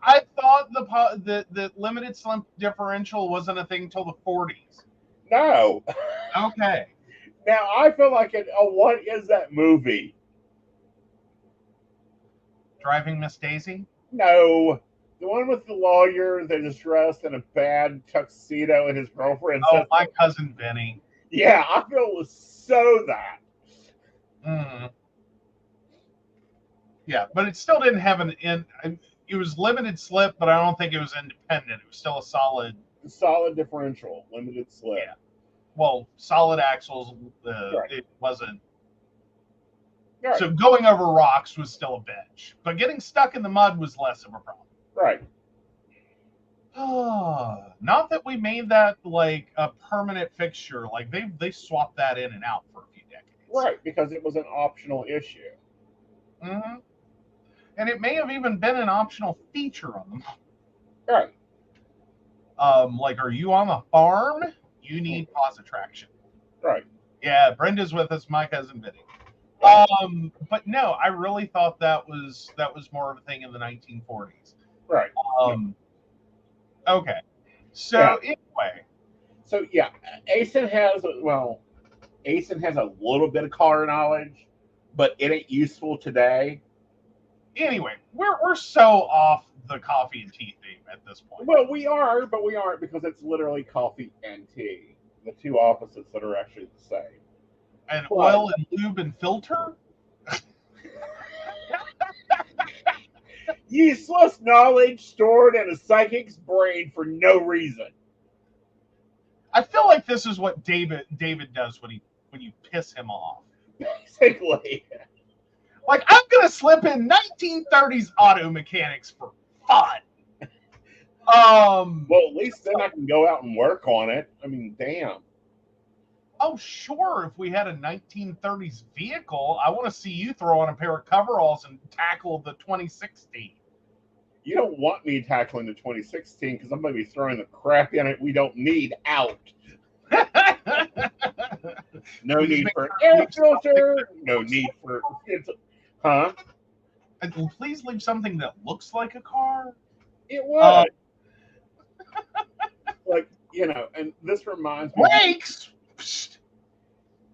[SPEAKER 2] I thought the limited slip differential wasn't a thing until the 40s.
[SPEAKER 1] No.
[SPEAKER 2] Okay.
[SPEAKER 1] Now I feel like what is that movie?
[SPEAKER 2] Driving Miss Daisy?
[SPEAKER 1] No. The one with the lawyer that is dressed in a bad tuxedo and his girlfriend
[SPEAKER 2] says, My Cousin Vinny.
[SPEAKER 1] Yeah, I feel it was so that.
[SPEAKER 2] Yeah, but it still didn't have it was limited slip, but I don't think it was independent. It was still a solid
[SPEAKER 1] differential, limited slip.
[SPEAKER 2] Yeah. Well, solid axles, right. It wasn't. Right. So going over rocks was still a bitch, but getting stuck in the mud was less of a problem.
[SPEAKER 1] Right.
[SPEAKER 2] Not that we made that like a permanent fixture. Like they swapped that in and out for a few decades.
[SPEAKER 1] Right, because it was an optional issue.
[SPEAKER 2] Mm-hmm. And it may have even been an optional feature on them.
[SPEAKER 1] Right.
[SPEAKER 2] Like, are you on the farm? You need pause traction.
[SPEAKER 1] Right.
[SPEAKER 2] Yeah, Brenda's with us, my cousin Vinny. But no, I really thought that was more of a thing in the 1940s.
[SPEAKER 1] Right.
[SPEAKER 2] Okay. So anyway.
[SPEAKER 1] So yeah, Aeson has a little bit of car knowledge, but it ain't useful today.
[SPEAKER 2] Anyway, we're so off the coffee and tea theme at this point.
[SPEAKER 1] Well, we are, but we aren't because it's literally coffee and tea, the two opposites that are actually the same.
[SPEAKER 2] And oil and lube and filter?
[SPEAKER 1] Useless knowledge stored in a psychic's brain for no reason.
[SPEAKER 2] I feel like this is what David does when you piss him off.
[SPEAKER 1] Basically.
[SPEAKER 2] Like, I'm gonna slip in 1930s auto mechanics for fun.
[SPEAKER 1] Well, at least then I can go out and work on it. I mean, damn.
[SPEAKER 2] Oh, sure. If we had a 1930s vehicle, I want to see you throw on a pair of coveralls and tackle the 2016.
[SPEAKER 1] You don't want me tackling the 2016 because I'm going to be throwing the crap in it we don't need out. No need for an air filter. No need for. Huh?
[SPEAKER 2] And please leave something that looks like a car.
[SPEAKER 1] It would. Like, you know, and this reminds me.
[SPEAKER 2] Brakes!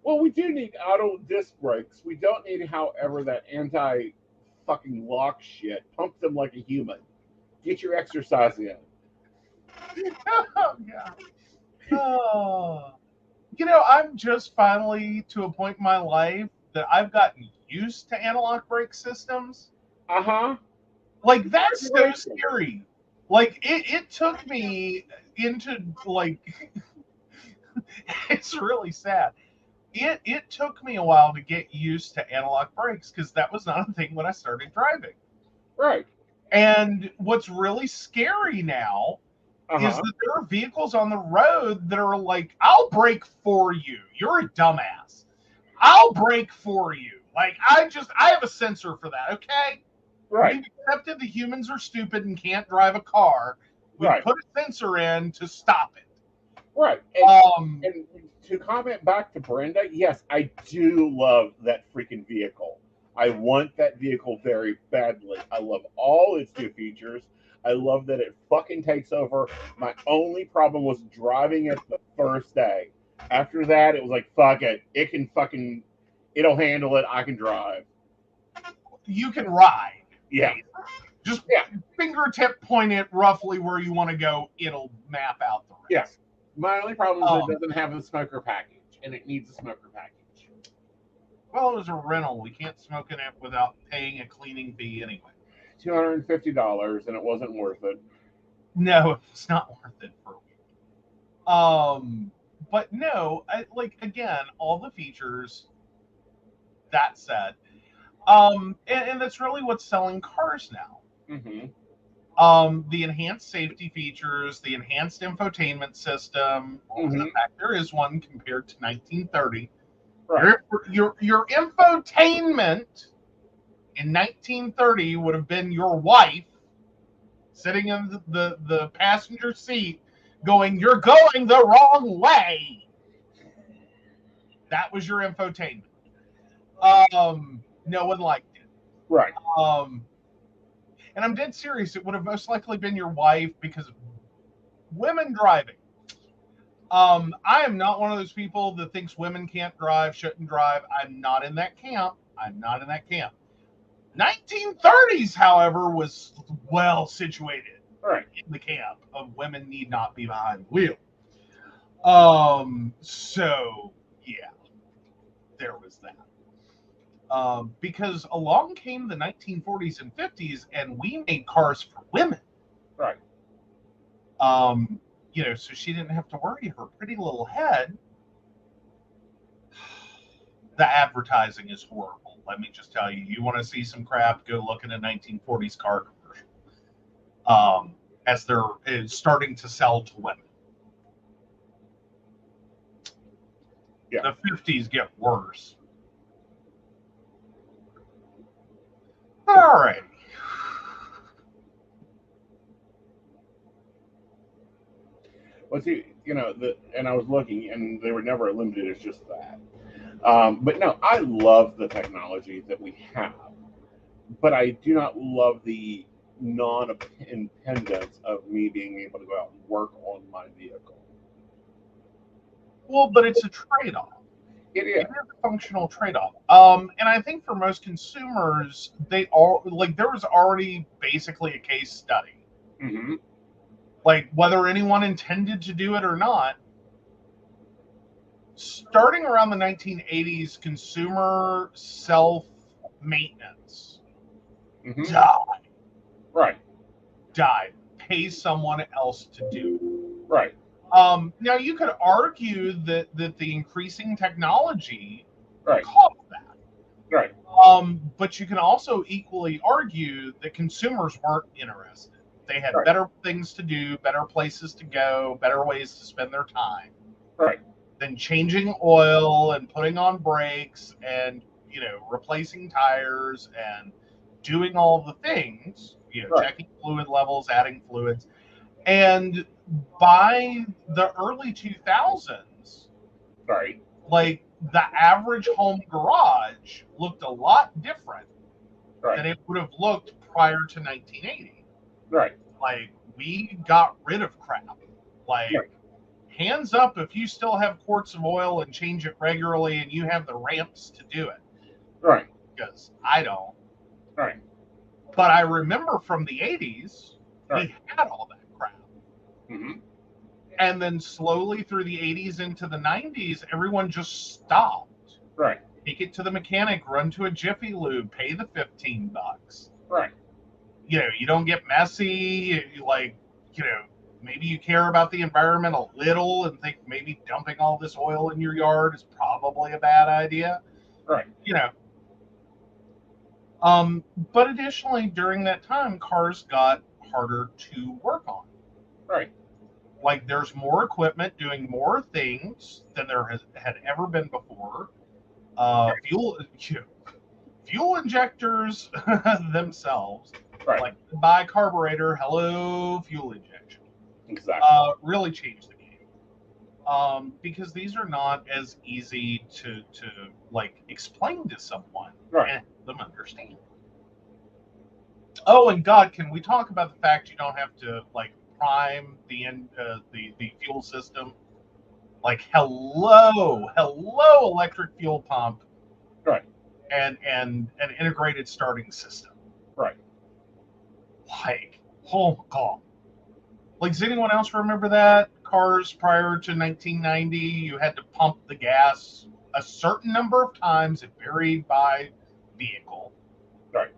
[SPEAKER 1] Well, we do need auto disc brakes. We don't need, however, that anti fucking lock shit. Pump them like a human. Get your exercise in.
[SPEAKER 2] Oh, yeah. Oh. You know, I'm just finally to a point in my life that I've gotten used to analog brake systems.
[SPEAKER 1] Uh-huh.
[SPEAKER 2] Like, that's so scary. Like, it took me into, like, it's really sad. It took me a while to get used to analog brakes because that was not a thing when I started driving.
[SPEAKER 1] Right.
[SPEAKER 2] And what's really scary now is that there are vehicles on the road that are like, I'll brake for you. You're a dumbass. I'll brake for you. Like, I have a sensor for that, okay?
[SPEAKER 1] Right.
[SPEAKER 2] We've accepted that humans are stupid and can't drive a car. We put a sensor in to stop it.
[SPEAKER 1] Right. And to comment back to Brenda, yes, I do love that freaking vehicle. I want that vehicle very badly. I love all its new features. I love that it fucking takes over. My only problem was driving it the first day. After that, it was like, fuck it. It'll handle it. I can drive.
[SPEAKER 2] You can ride.
[SPEAKER 1] Yeah.
[SPEAKER 2] Just fingertip point it roughly where you want to go. It'll map out the rest.
[SPEAKER 1] Yes. My only problem is it doesn't have a smoker package, and it needs a smoker package.
[SPEAKER 2] Well, it was a rental. We can't smoke in it without paying a cleaning fee anyway.
[SPEAKER 1] $250, and it wasn't worth it.
[SPEAKER 2] No, it's not worth it for a week. But no, again, all the features. That said, and that's really what's selling cars now.
[SPEAKER 1] Mm-hmm.
[SPEAKER 2] The enhanced safety features, the enhanced infotainment system. The fact there is one compared to 1930.
[SPEAKER 1] Right.
[SPEAKER 2] Your infotainment in 1930 would have been your wife sitting in the passenger seat going, "You're going the wrong way." That was your infotainment. No one liked it.
[SPEAKER 1] Right.
[SPEAKER 2] And I'm dead serious. It would have most likely been your wife because women driving. I am not one of those people that thinks women can't drive, shouldn't drive. I'm not in that camp. 1930s, howewer, was well situated in the camp of women need not be behind the wheel. So, yeah, there was that. Because along came the 1940s and 50s, and we made cars for women.
[SPEAKER 1] Right.
[SPEAKER 2] You know, so she didn't have to worry her pretty little head. The advertising is horrible. Let me just tell you. You want to see some crap, go look at a 1940s car commercial. As they're starting to sell to women. Yeah. The 50s get worse. All right.
[SPEAKER 1] Well, see, you know, and I was looking, and they were never limited. It's just that. But no, I love the technology that we have, but I do not love the non-independence of me being able to go out and work on my vehicle.
[SPEAKER 2] Well, but it's a trade-off.
[SPEAKER 1] It is
[SPEAKER 2] a functional trade-off. And I think for most consumers, there was already basically a case study.
[SPEAKER 1] Mm-hmm.
[SPEAKER 2] Like, whether anyone intended to do it or not, starting around the 1980s, consumer self-maintenance died.
[SPEAKER 1] Right.
[SPEAKER 2] died. Pay someone else to do it.
[SPEAKER 1] Right.
[SPEAKER 2] Now you could argue that the increasing technology
[SPEAKER 1] Right.
[SPEAKER 2] caused that.
[SPEAKER 1] Right.
[SPEAKER 2] But you can also equally argue that consumers weren't interested. They had
[SPEAKER 1] Right.
[SPEAKER 2] better things to do, better places to go, better ways to spend their time
[SPEAKER 1] Right.
[SPEAKER 2] than changing oil and putting on brakes and, replacing tires and doing all the things,
[SPEAKER 1] Right.
[SPEAKER 2] checking fluid levels, adding fluids. And by the early 2000s,
[SPEAKER 1] Right.
[SPEAKER 2] like the average home garage looked a lot different than
[SPEAKER 1] Right.
[SPEAKER 2] it would have looked prior to 1980.
[SPEAKER 1] Right.
[SPEAKER 2] Like we got rid of crap. Like
[SPEAKER 1] Right.
[SPEAKER 2] hands up if you still have quarts of oil and change it regularly and you have the ramps to do it.
[SPEAKER 1] Right.
[SPEAKER 2] Because I don't.
[SPEAKER 1] Right.
[SPEAKER 2] But I remember from the 80s,
[SPEAKER 1] Right.
[SPEAKER 2] we had all that crap.
[SPEAKER 1] Mm-hmm.
[SPEAKER 2] And then slowly through the 80s into the 90s, everyone just stopped.
[SPEAKER 1] Right.
[SPEAKER 2] Take it to the mechanic, run to a Jiffy Lube, pay the $15.
[SPEAKER 1] Right.
[SPEAKER 2] You don't get messy. Maybe you care about the environment a little and think maybe dumping all this oil in your yard is probably a bad idea.
[SPEAKER 1] Right.
[SPEAKER 2] But additionally, during that time, cars got harder to work on.
[SPEAKER 1] Right.
[SPEAKER 2] Like there's more equipment doing more things than there had ever been before. Fuel injectors themselves,
[SPEAKER 1] Right.
[SPEAKER 2] like buy carburetor, hello, fuel injection,
[SPEAKER 1] Exactly.
[SPEAKER 2] really changed the game. Because these are not as easy to like explain to someone
[SPEAKER 1] Right.
[SPEAKER 2] and help them understand. Oh, and God, can we talk about the fact you don't have to like prime the fuel system? Like hello electric fuel pump.
[SPEAKER 1] Right.
[SPEAKER 2] And an integrated starting system.
[SPEAKER 1] Right.
[SPEAKER 2] Like, oh God. Like, does anyone else remember that? Cars prior to 1990, you had to pump the gas a certain number of times. It varied by vehicle.
[SPEAKER 1] Right.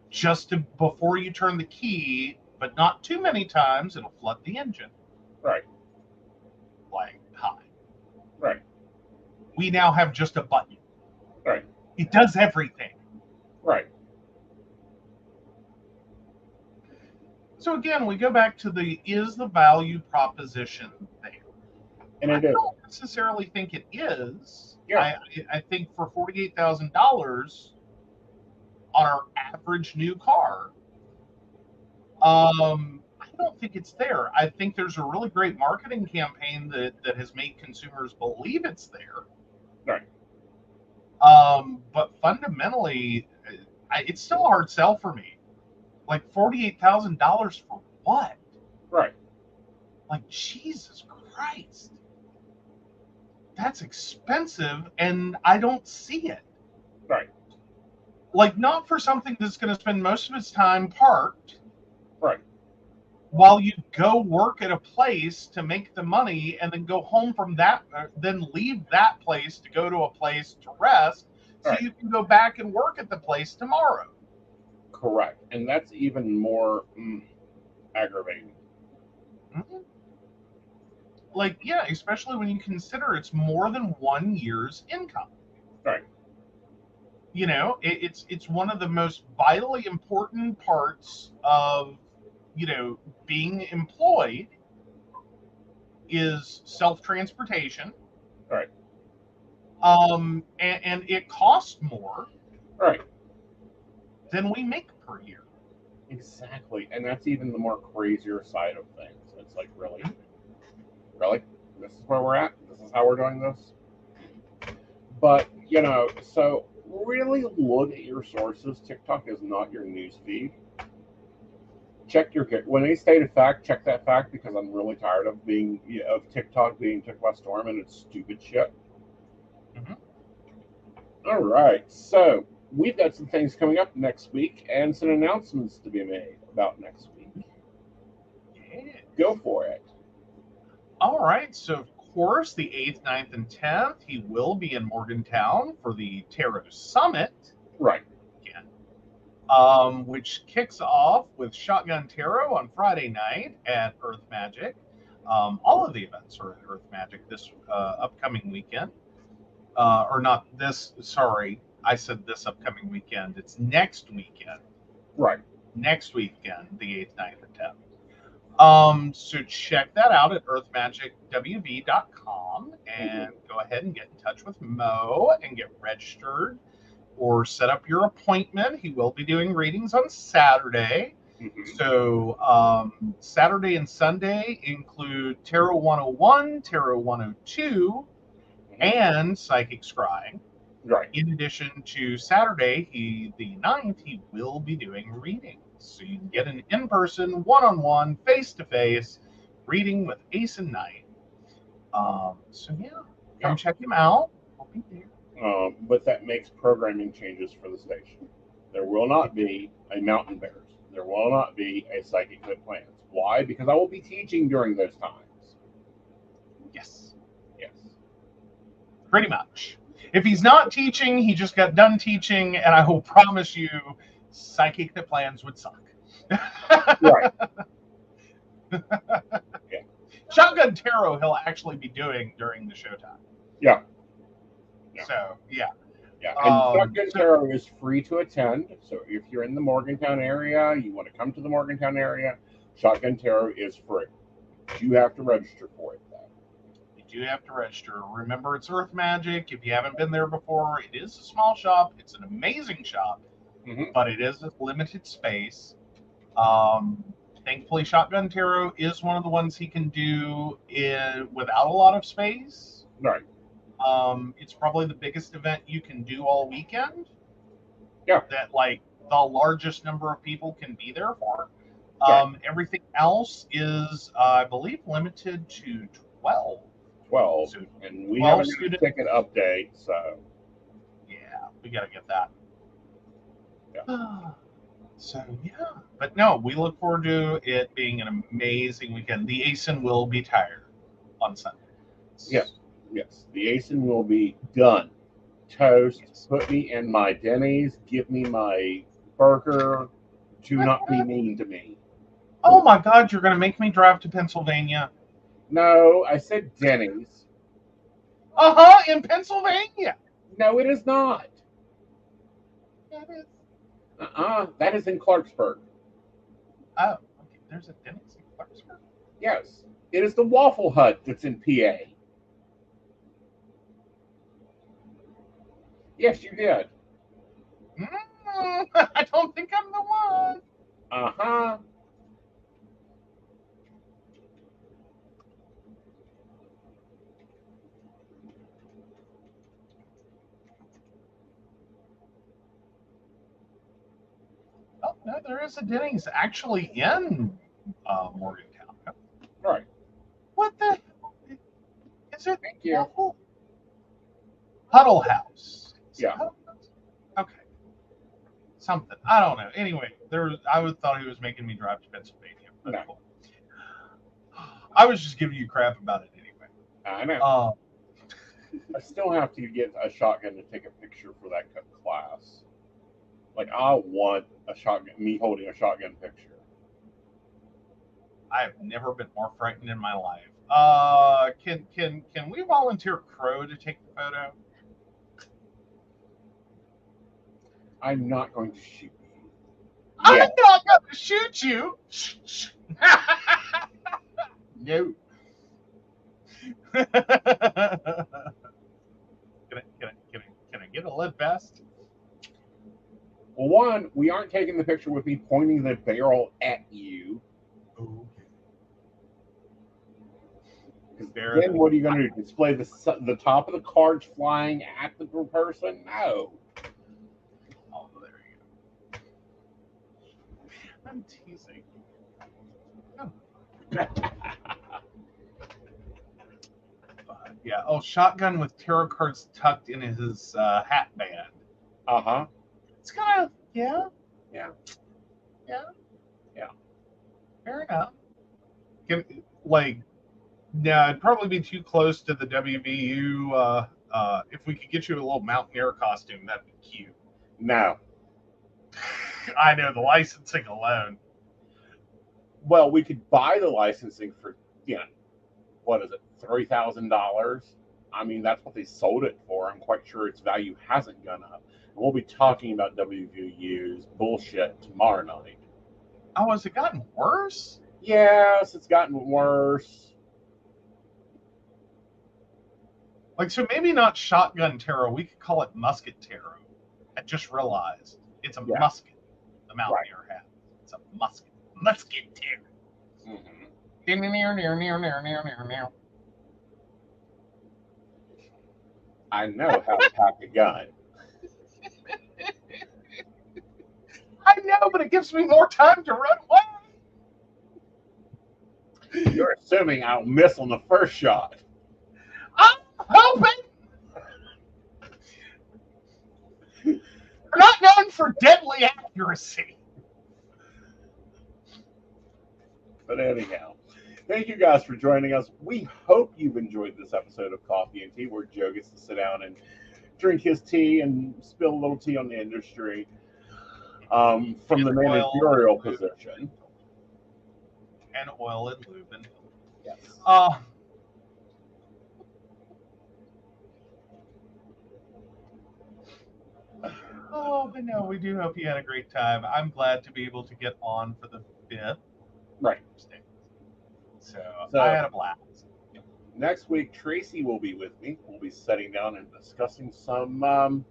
[SPEAKER 2] Just before you turn the key, but not too many times, it'll flood the engine.
[SPEAKER 1] Right.
[SPEAKER 2] Like, hi.
[SPEAKER 1] Right.
[SPEAKER 2] We now have just a button.
[SPEAKER 1] Right.
[SPEAKER 2] It does everything.
[SPEAKER 1] Right.
[SPEAKER 2] So again, we go back to is the value proposition there?
[SPEAKER 1] And
[SPEAKER 2] I don't necessarily think it is.
[SPEAKER 1] Yeah.
[SPEAKER 2] I think for $48,000 on our average new car, I don't think it's there. I think there's a really great marketing campaign that has made consumers believe it's there.
[SPEAKER 1] Right.
[SPEAKER 2] But fundamentally, it's still a hard sell for me. Like $48,000 for what?
[SPEAKER 1] Right.
[SPEAKER 2] Like Jesus Christ. That's expensive and I don't see it.
[SPEAKER 1] Right.
[SPEAKER 2] Like not for something that's going to spend most of its time parked.
[SPEAKER 1] Right.
[SPEAKER 2] While you go work at a place to make the money and then go home from that, then leave that place to go to a place to rest so
[SPEAKER 1] Right.
[SPEAKER 2] you can go back and work at the place tomorrow.
[SPEAKER 1] Correct. And that's even more aggravating.
[SPEAKER 2] Mm-hmm. Like, yeah, especially when you consider it's more than 1 year's income.
[SPEAKER 1] Right.
[SPEAKER 2] It's one of the most vitally important parts of, being employed is self-transportation.
[SPEAKER 1] Right.
[SPEAKER 2] And it costs more.
[SPEAKER 1] Right.
[SPEAKER 2] Than we make per year.
[SPEAKER 1] Exactly. And that's even the more crazier side of things. It's like, really? This is where we're at? This is how we're doing this? But, so really look at your sources. TikTok is not your news feed. Check when they state a fact, check that fact, because I'm really tired of TikTok being took by storm and it's stupid shit.
[SPEAKER 2] Mm-hmm.
[SPEAKER 1] All right. So we've got some things coming up next week and some announcements to be made about next week.
[SPEAKER 2] Yeah.
[SPEAKER 1] Go for it.
[SPEAKER 2] All right. So, of course, the 8th, 9th, and 10th, he will be in Morgantown for the Tarot Summit.
[SPEAKER 1] Right.
[SPEAKER 2] Again. which kicks off with Shotgun Tarot on Friday night at Earth Magic. All of the events are at Earth Magic this upcoming weekend. Or not this, sorry, I said this upcoming weekend. It's next weekend.
[SPEAKER 1] Right.
[SPEAKER 2] Next weekend, the 8th, 9th, and 10th. So check that out at earthmagicwv.com and go ahead and get in touch with Mo and get registered or set up your appointment. He will be doing readings on Saturday. So Saturday and Sunday include Tarot 101, Tarot 102, and Psychic Scrying.
[SPEAKER 1] Right.
[SPEAKER 2] In addition to Saturday, the 9th, he will be doing readings. So you can get an in-person, one-on-one, face-to-face reading with Aeson Knight. So yeah, come check him out. I'll be there.
[SPEAKER 1] But that makes programming changes for the station. There will not be a Mountain Bears. There will not be a Psychic Good Plans. Why? Because I will be teaching during those times.
[SPEAKER 2] Yes.
[SPEAKER 1] Yes.
[SPEAKER 2] Pretty much. If he's not teaching, he just got done teaching, and I will promise you, Psychic That Plans would suck.
[SPEAKER 1] Right. Yeah.
[SPEAKER 2] Shotgun Tarot he'll actually be doing during the showtime.
[SPEAKER 1] Yeah.
[SPEAKER 2] So, yeah.
[SPEAKER 1] Yeah. And Shotgun Tarot is free to attend. So if you're in the Morgantown area, you want to come to the Morgantown area, Shotgun Tarot is free. You have to register for it, though.
[SPEAKER 2] You do have to register. Remember, it's Earth Magic. If you haven't been there before, it is a small shop. It's an amazing shop, but it is a limited space. Thankfully, Shotgun Tarot is one of the ones he can do without a lot of space.
[SPEAKER 1] Right.
[SPEAKER 2] It's probably the biggest event you can do all weekend.
[SPEAKER 1] Yeah.
[SPEAKER 2] That, like, the largest number of people can be there for.
[SPEAKER 1] Right.
[SPEAKER 2] Everything else is, I believe, limited to 12.
[SPEAKER 1] 12.
[SPEAKER 2] So
[SPEAKER 1] and we have a ticket update, so.
[SPEAKER 2] Yeah, we got to get that.
[SPEAKER 1] Yeah.
[SPEAKER 2] So, yeah. But no, we look forward to it being an amazing weekend. The Aeson will be tired on Sunday.
[SPEAKER 1] Yes. Yes. The Aeson will be done. Toast. Yes. Put me in my Denny's. Give me my burger. Do not be mean to me.
[SPEAKER 2] Oh my God, you're going to make me drive to Pennsylvania.
[SPEAKER 1] No, I said Denny's.
[SPEAKER 2] In Pennsylvania.
[SPEAKER 1] No, it is not.
[SPEAKER 2] It is.
[SPEAKER 1] That is in Clarksburg.
[SPEAKER 2] Oh, okay. There's a Denny's in Clarksburg?
[SPEAKER 1] Yes. It is the Waffle Hut that's in PA. Yes, you did.
[SPEAKER 2] I don't think I'm the one. Oh, no, there is a Denny's actually in Morgantown.
[SPEAKER 1] Right.
[SPEAKER 2] What the hell? Is it?
[SPEAKER 1] Thank you.
[SPEAKER 2] Huddle House.
[SPEAKER 1] Yeah.
[SPEAKER 2] Okay. Something. I don't know. Anyway, I thought he was making me drive to Pennsylvania. But
[SPEAKER 1] no.
[SPEAKER 2] I was just giving you crap about it anyway.
[SPEAKER 1] I know. I still have to get a shotgun to take a picture for that class. Like, I want a shotgun, me holding a shotgun picture.
[SPEAKER 2] I have never been more frightened in my life. Can we volunteer Crow to take the photo?
[SPEAKER 3] I'm not going to shoot you.
[SPEAKER 2] I'm not going to shoot you. No. Can I get a lead vest?
[SPEAKER 3] Well, one, we aren't taking the picture with me pointing the barrel at you.
[SPEAKER 2] Okay.
[SPEAKER 3] Then what are you going to do? Display the top of the cards flying at the person? No.
[SPEAKER 2] Oh, there you go. I'm teasing. Oh. Yeah. Oh, shotgun with tarot cards tucked in his hat band.
[SPEAKER 3] Uh-huh.
[SPEAKER 2] It's kind of,
[SPEAKER 3] Yeah.
[SPEAKER 2] Fair enough. No, it'd probably be too close to the WVU. If we could get you a little mountaineer costume, that'd be cute.
[SPEAKER 3] No.
[SPEAKER 2] I know, the licensing alone.
[SPEAKER 1] Well, we could buy the licensing for, what is it, $3,000? I mean, that's what they sold it for. I'm quite sure its value hasn't gone up. And we'll be talking about WVU's bullshit tomorrow night.
[SPEAKER 2] Oh, has it gotten worse?
[SPEAKER 1] Yes, it's gotten worse.
[SPEAKER 2] Like, so maybe not shotgun tarot. We could call it musket tarot. I just realized it's a musket. The Mountaineer hat. It's a musket. Musket tarot.
[SPEAKER 1] Mm-hmm. I know how to pack a gun.
[SPEAKER 2] I know, but it gives me more time to run away.
[SPEAKER 1] You're assuming I'll miss on the first shot.
[SPEAKER 2] I'm hoping. We're not known for deadly accuracy.
[SPEAKER 1] But anyhow, thank you guys for joining us. We hope you've enjoyed this episode of Coffee and Tea, where Joe gets to sit down and drink his tea and spill a little tea on the industry from the managerial position.
[SPEAKER 2] And oil and lubin.
[SPEAKER 1] Yes.
[SPEAKER 2] But no, we do hope you had a great time. I'm glad to be able to get on for the 5th.
[SPEAKER 1] Right.
[SPEAKER 2] So I had a blast.
[SPEAKER 1] Next week, Tracy will be with me. We'll be sitting down and discussing some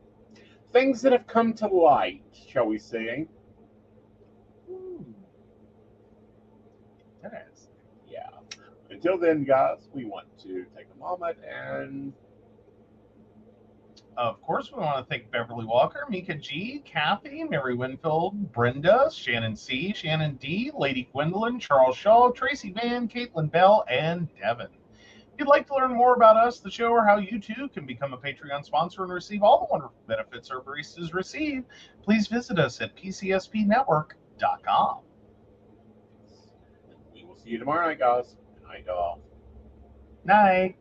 [SPEAKER 1] things that have come to light, shall we say.
[SPEAKER 2] Nice.
[SPEAKER 1] Yeah. Until then, guys, we want to take a moment and...
[SPEAKER 2] Of course, we want to thank Beverly Walker, Mika G, Kathy, Mary Winfield, Brenda, Shannon C, Shannon D, Lady Gwendolyn, Charles Shaw, Tracy Van, Caitlin Bell, and Devin. If you'd like to learn more about us, the show, or how you too can become a Patreon sponsor and receive all the wonderful benefits our baristas receive, please visit us at pcspnetwork.com.
[SPEAKER 1] We will see you tomorrow night, guys. Good night, all.
[SPEAKER 2] Night.